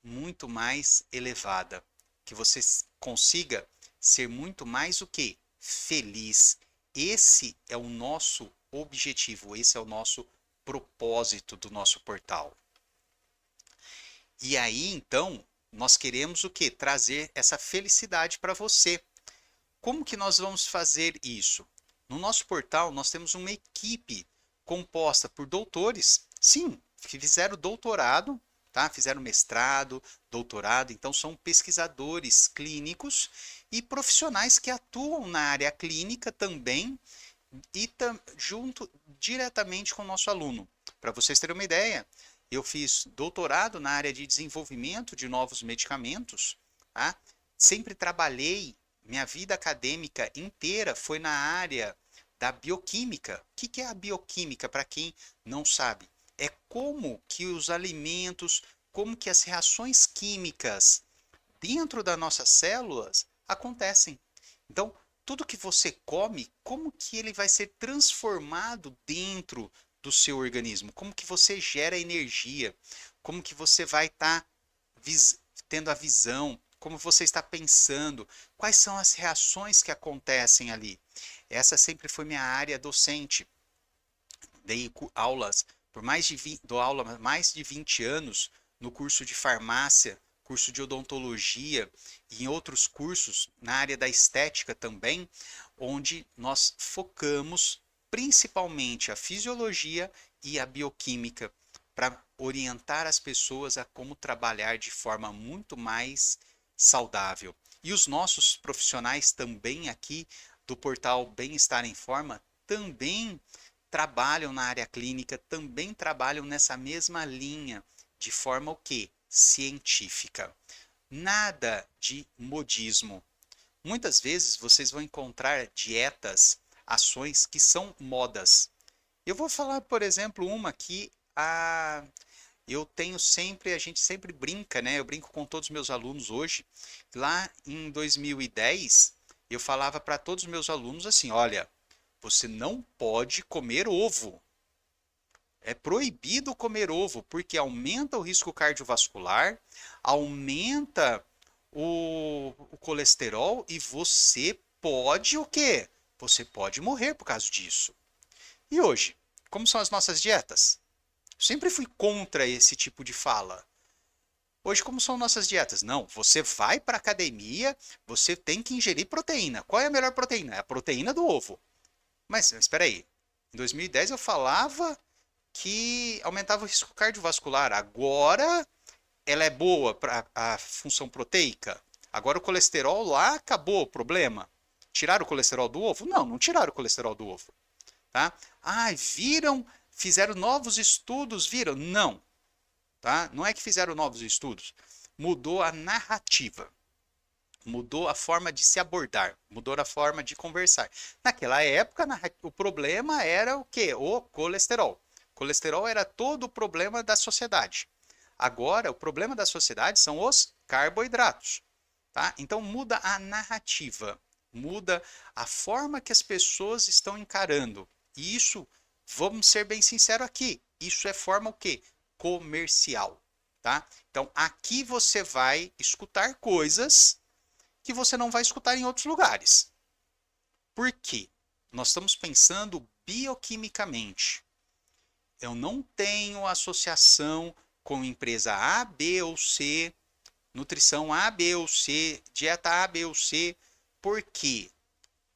muito mais elevada, que você consiga ser muito mais o quê? Feliz. Esse é o nosso objetivo, esse é o nosso propósito do nosso portal. E aí, então, nós queremos o quê? Trazer essa felicidade para você. Como que nós vamos fazer isso? No nosso portal, nós temos uma equipe composta por doutores, sim, que fizeram doutorado, tá? Fizeram mestrado, doutorado, então são pesquisadores clínicos e profissionais que atuam na área clínica também, e junto diretamente com o nosso aluno. Para vocês terem uma ideia, eu fiz doutorado na área de desenvolvimento de novos medicamentos, tá? Sempre trabalhei, minha vida acadêmica inteira foi na área da bioquímica. O que é a bioquímica, para quem não sabe? É como que os alimentos, como que as reações químicas dentro das nossas células acontecem. Então, tudo que você come, como que ele vai ser transformado dentro do seu organismo? Como que você gera energia? Como que você vai estar tendo a visão? Como você está pensando? Quais são as reações que acontecem ali? Essa sempre foi minha área docente. Dei aulas por dou aula há mais de 20 anos no curso de farmácia, curso de odontologia e em outros cursos na área da estética também, onde nós focamos principalmente a fisiologia e a bioquímica para orientar as pessoas a como trabalhar de forma muito mais saudável. E os nossos profissionais também aqui do portal Bem-Estar em Forma também trabalham na área clínica, também trabalham nessa mesma linha, de forma o quê? Científica. Nada de modismo. Muitas vezes vocês vão encontrar dietas, ações que são modas. Eu vou falar, por exemplo, uma que eu tenho sempre, a gente sempre brinca, né? Eu brinco com todos os meus alunos hoje. Lá em 2010, eu falava para todos os meus alunos assim: olha, você não pode comer ovo. É proibido comer ovo, porque aumenta o risco cardiovascular, aumenta o colesterol e você pode o quê? Você pode morrer por causa disso. E hoje, como são as nossas dietas? Eu sempre fui contra esse tipo de fala. Hoje, como são nossas dietas? Não, você vai para a academia, você tem que ingerir proteína. Qual é a melhor proteína? É a proteína do ovo. Mas espera aí, em 2010 eu falava que aumentava o risco cardiovascular. Agora ela é boa para a função proteica. Agora o colesterol lá acabou o problema. Tiraram o colesterol do ovo? Não, não tiraram o colesterol do ovo. Tá? Ah, viram, fizeram novos estudos, viram? Não. Tá? Não é que fizeram novos estudos. Mudou a narrativa. Mudou a forma de se abordar, mudou a forma de conversar. Naquela época, o problema era o quê? O colesterol. O colesterol era todo o problema da sociedade. Agora, o problema da sociedade são os carboidratos. Tá? Então, muda a narrativa, muda a forma que as pessoas estão encarando. E isso, vamos ser bem sinceros aqui, isso é forma o quê? Comercial. Tá? Então, aqui você vai escutar coisas que você não vai escutar em outros lugares. Por quê? Nós estamos pensando bioquimicamente. Eu não tenho associação com empresa A, B ou C, nutrição A, B ou C, dieta A, B ou C. Por quê?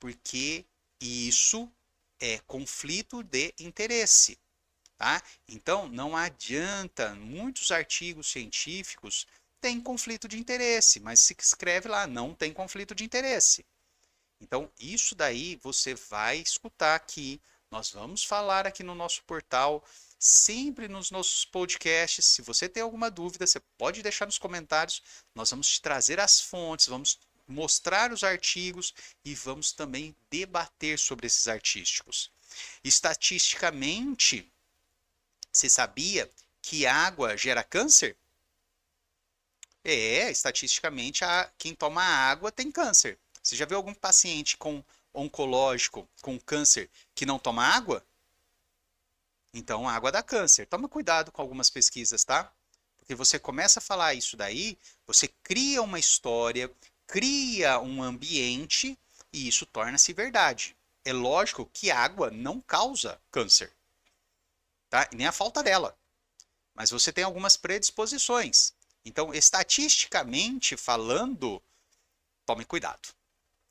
Porque isso é conflito de interesse. Tá? Então, não adianta, muitos artigos científicos têm conflito de interesse, mas se escreve lá, não tem conflito de interesse. Então, isso daí você vai escutar aqui, nós vamos falar aqui no nosso portal, sempre nos nossos podcasts. Se você tem alguma dúvida, você pode deixar nos comentários, nós vamos te trazer as fontes, vamos mostrar os artigos e vamos também debater sobre esses artigos. Estatisticamente, você sabia que água gera câncer? Estatisticamente, quem toma água tem câncer. Você já viu algum paciente com oncológico, com câncer, que não toma água? Então, a água dá câncer. Toma cuidado com algumas pesquisas, tá? Porque você começa a falar isso daí, você cria uma história, cria um ambiente e isso torna-se verdade. É lógico que água não causa câncer, tá? Nem a falta dela. Mas você tem algumas predisposições. Então, estatisticamente falando, tome cuidado,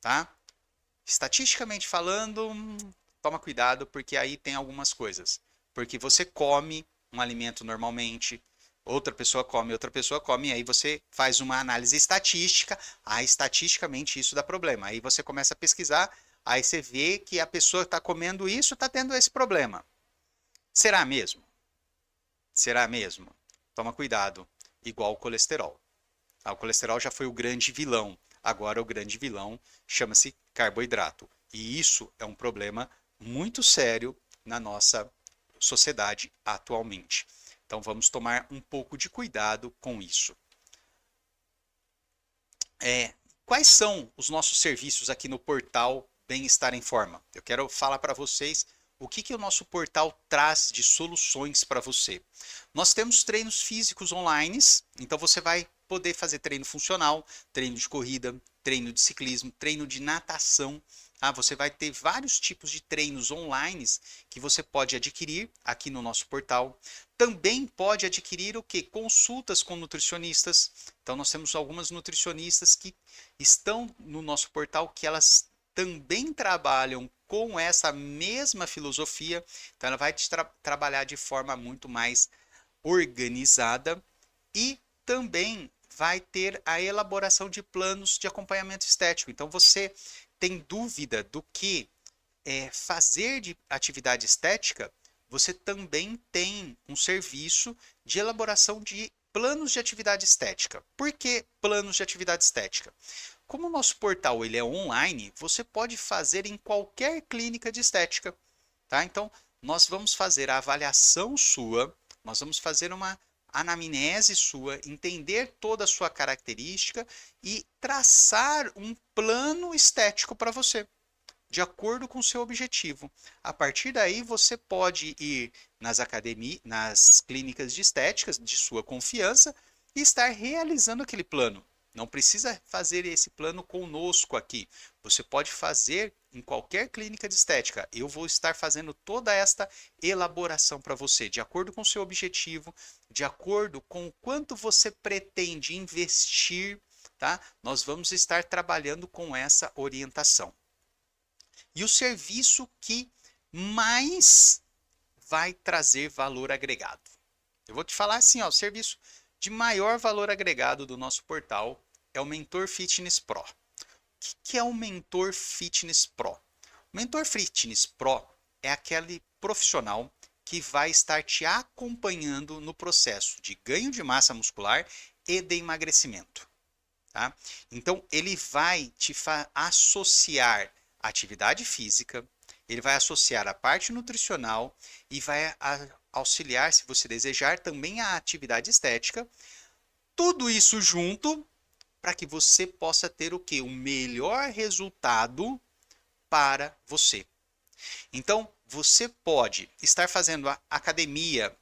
tá? Estatisticamente falando, toma cuidado porque aí tem algumas coisas. Porque você come um alimento normalmente, outra pessoa come, e aí você faz uma análise estatística, estatisticamente isso dá problema. Aí você começa a pesquisar, Aí você vê que a pessoa está comendo isso, está tendo esse problema. Será mesmo? Será mesmo? Toma cuidado, igual o colesterol. O colesterol já foi o grande vilão. Agora o grande vilão chama-se carboidrato. E isso é um problema muito sério na nossa sociedade atualmente. Então vamos tomar um pouco de cuidado com isso. Quais são os nossos serviços aqui no portal Bem-Estar em Forma? Eu quero falar para vocês o que o nosso portal traz de soluções para você. Nós temos treinos físicos online, então você vai poder fazer treino funcional, treino de corrida, treino de ciclismo, treino de natação. Você vai ter vários tipos de treinos online que você pode adquirir aqui no nosso portal. Também pode adquirir o que? Consultas com nutricionistas. Então nós temos algumas nutricionistas que estão no nosso portal que elas também trabalham com essa mesma filosofia. Então ela vai te trabalhar de forma muito mais organizada e também vai ter a elaboração de planos de acompanhamento estético. Então você tem dúvida do que fazer de atividade estética, você também tem um serviço de elaboração de planos de atividade estética. Por que planos de atividade estética? Como o nosso portal ele é online, você pode fazer em qualquer clínica de estética. Tá? Então, nós vamos fazer a avaliação sua, nós vamos fazer uma anamnese sua, entender toda a sua característica e traçar um plano estético para você, de acordo com o seu objetivo. A partir daí, você pode ir nas academias, nas clínicas de estéticas de sua confiança e estar realizando aquele plano. Não precisa fazer esse plano conosco aqui. Você pode fazer em qualquer clínica de estética. Eu vou estar fazendo toda esta elaboração para você, de acordo com o seu objetivo, de acordo com o quanto você pretende investir, tá? Nós vamos estar trabalhando com essa orientação. E o serviço que mais vai trazer valor agregado. Eu vou te falar assim, ó, o serviço de maior valor agregado do nosso portal é o Mentor Fitness Pro. O que é o Mentor Fitness Pro? O Mentor Fitness Pro é aquele profissional que vai estar te acompanhando no processo de ganho de massa muscular e de emagrecimento. Tá? Então, ele vai te associar atividade física, ele vai associar a parte nutricional e vai auxiliar, se você desejar, também a atividade estética. Tudo isso junto para que você possa ter o quê? O melhor resultado para você. Então, você pode estar fazendo a academia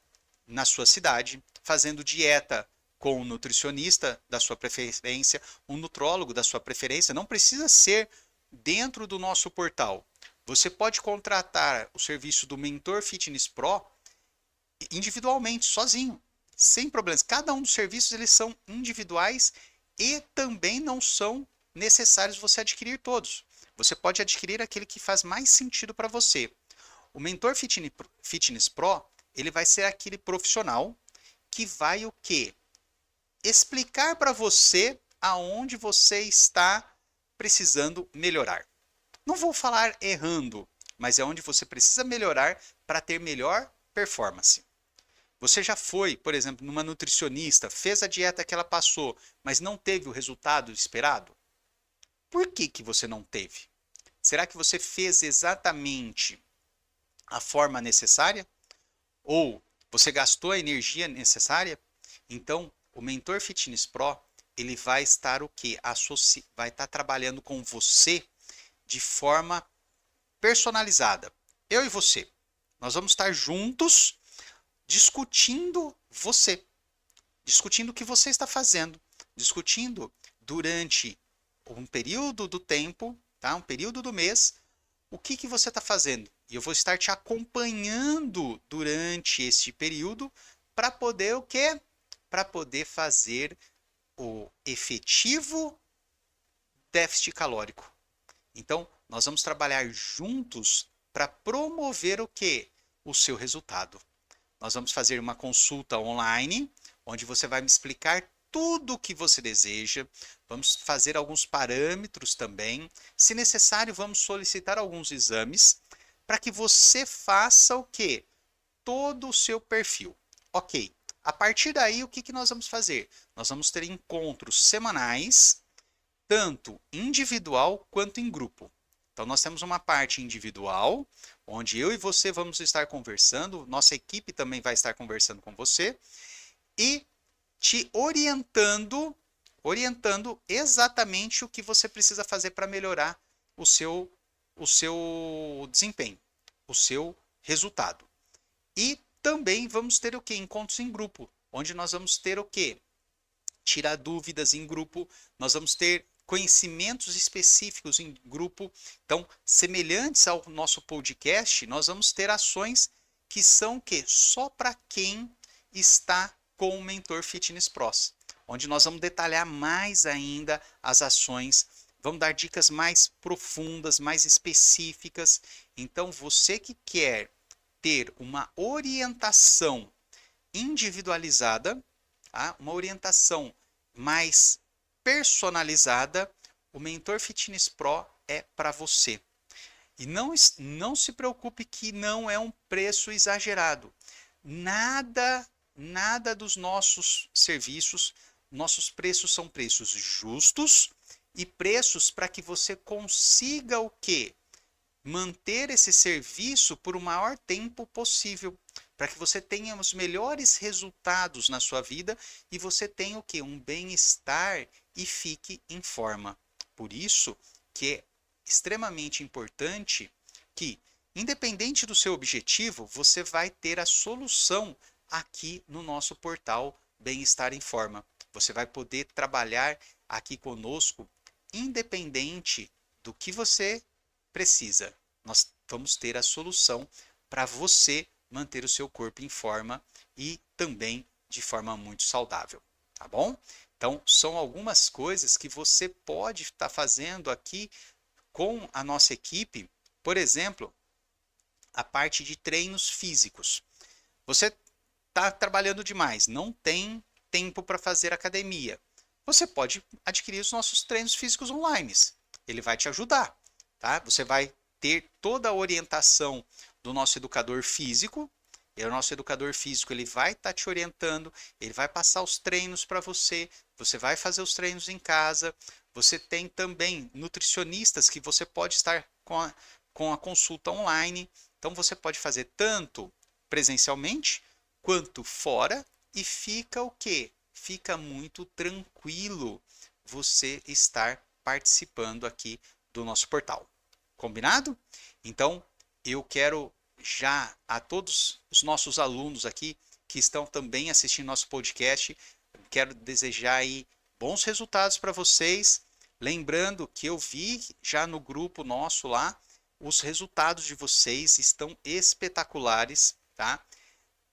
na sua cidade, fazendo dieta com um nutricionista da sua preferência, um nutrólogo da sua preferência. Não precisa ser dentro do nosso portal. Você pode contratar o serviço do Mentor Fitness Pro individualmente, sozinho, sem problemas. Cada um dos serviços eles são individuais e também não são necessários você adquirir todos. Você pode adquirir aquele que faz mais sentido para você. O Mentor Fitness Pro, ele vai ser aquele profissional que vai o quê? Explicar para você aonde você está precisando melhorar. Não vou falar errando, mas é onde você precisa melhorar para ter melhor performance. Você já foi, por exemplo, numa nutricionista, fez a dieta que ela passou, mas não teve o resultado esperado? Por que você não teve? Será que você fez exatamente a forma necessária? Ou você gastou a energia necessária? Então, o Mentor Fitness Pro, ele vai estar o quê? Vai estar trabalhando com você de forma personalizada. Eu e você. Nós vamos estar juntos discutindo você. Discutindo o que você está fazendo. Discutindo durante um período do tempo, tá? Um período do mês, o que você está fazendo. E eu vou estar te acompanhando durante esse período para poder o quê? Para poder fazer o efetivo déficit calórico. Então, nós vamos trabalhar juntos para promover o quê? O seu resultado. Nós vamos fazer uma consulta online, onde você vai me explicar tudo o que você deseja, vamos fazer alguns parâmetros também. Se necessário, vamos solicitar alguns exames para que você faça o quê? Todo o seu perfil. Ok. A partir daí, o que que nós vamos fazer? Nós vamos ter encontros semanais, tanto individual quanto em grupo. Então, nós temos uma parte individual, onde eu e você vamos estar conversando, nossa equipe também vai estar conversando com você e te orientando exatamente o que você precisa fazer para melhorar o seu desempenho, o seu resultado. E também vamos ter o que? Encontros em grupo, onde nós vamos ter o que? Tirar dúvidas em grupo, nós vamos ter conhecimentos específicos em grupo. Então, semelhantes ao nosso podcast, nós vamos ter ações que são o quê? Só para quem está com o Mentor Fitness Pros, onde nós vamos detalhar mais ainda as ações, vamos dar dicas mais profundas, mais específicas. Então, você que quer ter uma orientação individualizada, tá? Uma orientação mais personalizada, o Mentor Fitness Pro é para você. E não se preocupe que não é um preço exagerado. Nada dos nossos serviços, nossos preços são preços justos e preços para que você consiga o quê? Manter esse serviço por o maior tempo possível, para que você tenha os melhores resultados na sua vida e você tenha o quê? Um bem-estar e fique em forma. Por isso que é extremamente importante que, independente do seu objetivo, você vai ter a solução aqui no nosso portal Bem-Estar em Forma. Você vai poder trabalhar aqui conosco, independente do que você precisa. Nós vamos ter a solução para você manter o seu corpo em forma e também de forma muito saudável, tá bom? Então, são algumas coisas que você pode estar fazendo aqui com a nossa equipe. Por exemplo, a parte de treinos físicos. Você está trabalhando demais, não tem tempo para fazer academia. Você pode adquirir os nossos treinos físicos online. Ele vai te ajudar, tá? Você vai ter toda a orientação do nosso educador físico. E o nosso educador físico, ele vai estar te orientando, ele vai passar os treinos para você, você vai fazer os treinos em casa. Você tem também nutricionistas que você pode estar com a consulta online. Então você pode fazer tanto presencialmente quanto fora e fica o quê? Fica muito tranquilo você estar participando aqui do nosso portal. Combinado? Então, eu quero já a todos os nossos alunos aqui que estão também assistindo nosso podcast, quero desejar aí bons resultados para vocês. Lembrando que eu vi já no grupo nosso lá, os resultados de vocês estão espetaculares, tá?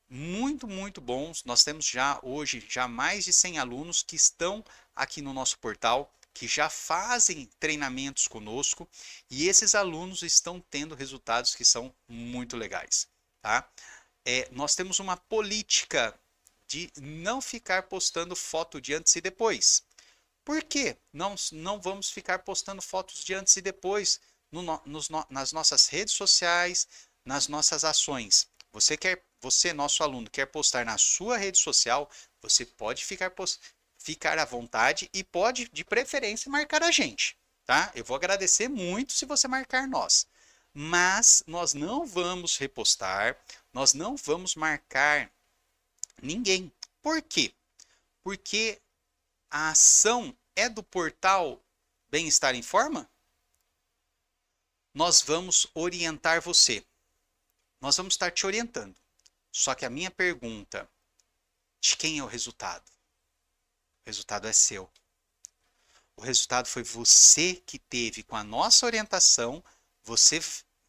Muito, muito bons. Nós temos já hoje já mais de 100 alunos que estão aqui no nosso portal, que já fazem treinamentos conosco e esses alunos estão tendo resultados que são muito legais, tá? Nós temos uma política de não ficar postando foto de antes e depois. Por quê? Não vamos ficar postando fotos de antes e depois nas nossas redes sociais, nas nossas ações. Você, nosso aluno, quer postar na sua rede social, você pode ficar à vontade e pode, de preferência, marcar a gente, tá? Eu vou agradecer muito se você marcar nós. Mas nós não vamos repostar, nós não vamos marcar ninguém. Por quê? Porque a ação é do portal Bem-Estar em Forma? Nós vamos orientar você. Nós vamos estar te orientando. Só que a minha pergunta, de quem é o resultado? O resultado é seu. O resultado foi você que teve, com a nossa orientação, você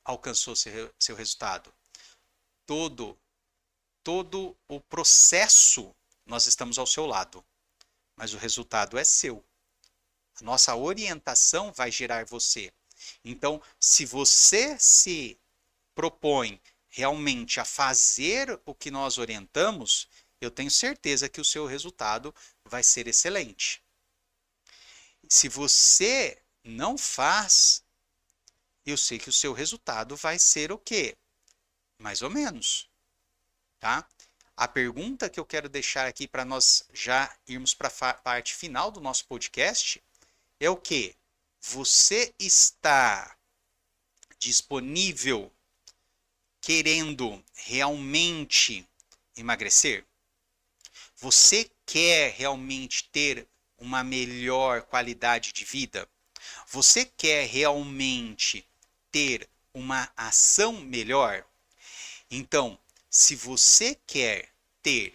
alcançou seu resultado. Todo o processo, nós estamos ao seu lado. Mas o resultado é seu. A nossa orientação vai gerar você. Então, se você se propõe realmente a fazer o que nós orientamos, eu tenho certeza que o seu resultado vai ser excelente. Se você não faz, eu sei que o seu resultado vai ser o quê? Mais ou menos, tá? A pergunta que eu quero deixar aqui para nós já irmos para a parte final do nosso podcast é o quê? Você está disponível, querendo realmente emagrecer? Você quer realmente ter uma melhor qualidade de vida? Você quer realmente ter uma ação melhor? Então, se você quer ter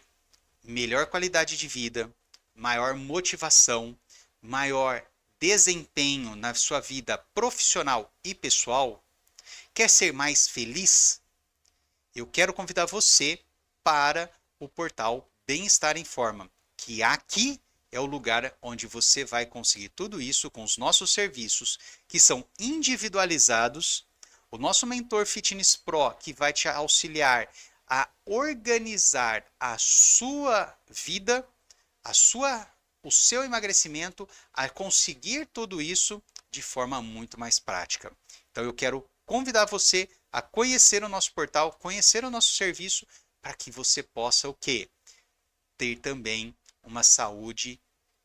melhor qualidade de vida, maior motivação, maior desempenho na sua vida profissional e pessoal, quer ser mais feliz? Eu quero convidar você para o portal Bem-Estar em Forma, que aqui é o lugar onde você vai conseguir tudo isso com os nossos serviços, que são individualizados. O nosso mentor Fitness Pro, que vai te auxiliar a organizar a sua vida, o seu emagrecimento, a conseguir tudo isso de forma muito mais prática. Então eu quero convidar você a conhecer o nosso portal, conhecer o nosso serviço, para que você possa o quê? Ter também uma saúde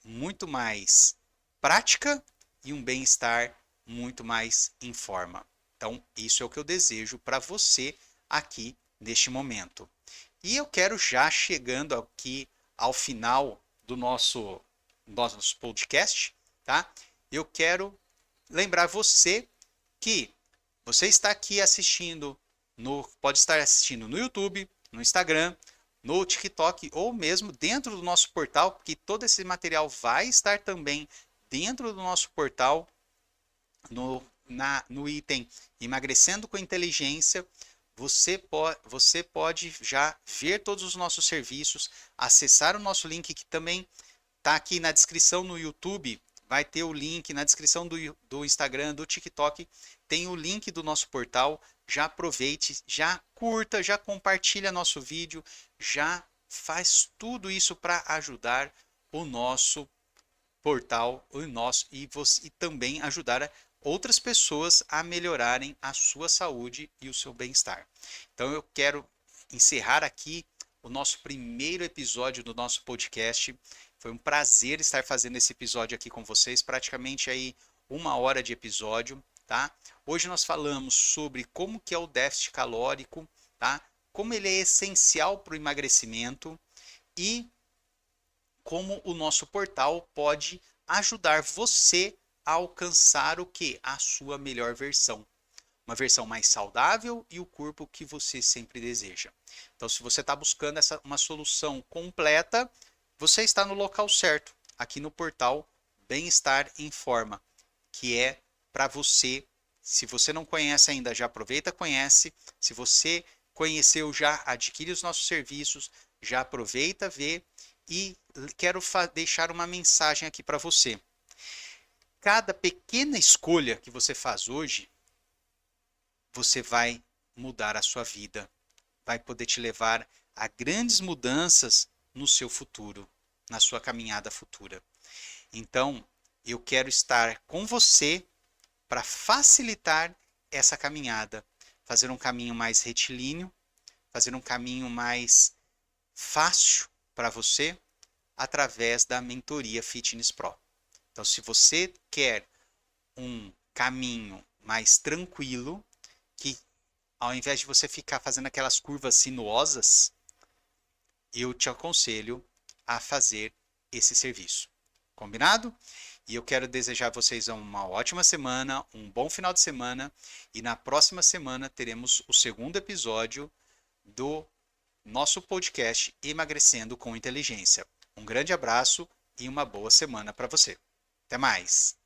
muito mais prática e um bem-estar muito mais em forma. Então, isso é o que eu desejo para você aqui neste momento. E eu quero já chegando aqui ao final do nosso podcast, tá? Eu quero lembrar você que você está aqui assistindo, pode estar assistindo no YouTube, no Instagram, no TikTok ou mesmo dentro do nosso portal, porque todo esse material vai estar também dentro do nosso portal, no item Emagrecendo com Inteligência. Você pode já ver todos os nossos serviços, acessar o nosso link que também está aqui na descrição no YouTube. Vai ter o link na descrição do Instagram, do TikTok, tem o link do nosso portal. Já aproveite, já curta, já compartilha nosso vídeo, já faz tudo isso para ajudar o nosso portal e também ajudar outras pessoas a melhorarem a sua saúde e o seu bem-estar. Então eu quero encerrar aqui o nosso primeiro episódio do nosso podcast. Foi um prazer estar fazendo esse episódio aqui com vocês, praticamente aí 1 hora de episódio, tá? Hoje nós falamos sobre como que é o déficit calórico, tá? Como ele é essencial para o emagrecimento e como o nosso portal pode ajudar você a alcançar o que? A sua melhor versão. Uma versão mais saudável e o corpo que você sempre deseja. Então, se você está buscando uma solução completa, você está no local certo, aqui no portal Bem-Estar em Forma, que é para você. Se você não conhece ainda, já aproveita, conhece. Se você conheceu, já adquire os nossos serviços, já aproveita, vê. E quero deixar uma mensagem aqui para você. Cada pequena escolha que você faz hoje, você vai mudar a sua vida, vai poder te levar a grandes mudanças no seu futuro, na sua caminhada futura. Então, eu quero estar com você para facilitar essa caminhada, fazer um caminho mais retilíneo, fazer um caminho mais fácil para você através da mentoria Fitness Pro. Então, se você quer um caminho mais tranquilo, que ao invés de você ficar fazendo aquelas curvas sinuosas, eu te aconselho a fazer esse serviço. Combinado? E eu quero desejar a vocês uma ótima semana, um bom final de semana, e na próxima semana teremos o segundo episódio do nosso podcast Emagrecendo com Inteligência. Um grande abraço e uma boa semana para você. Até mais!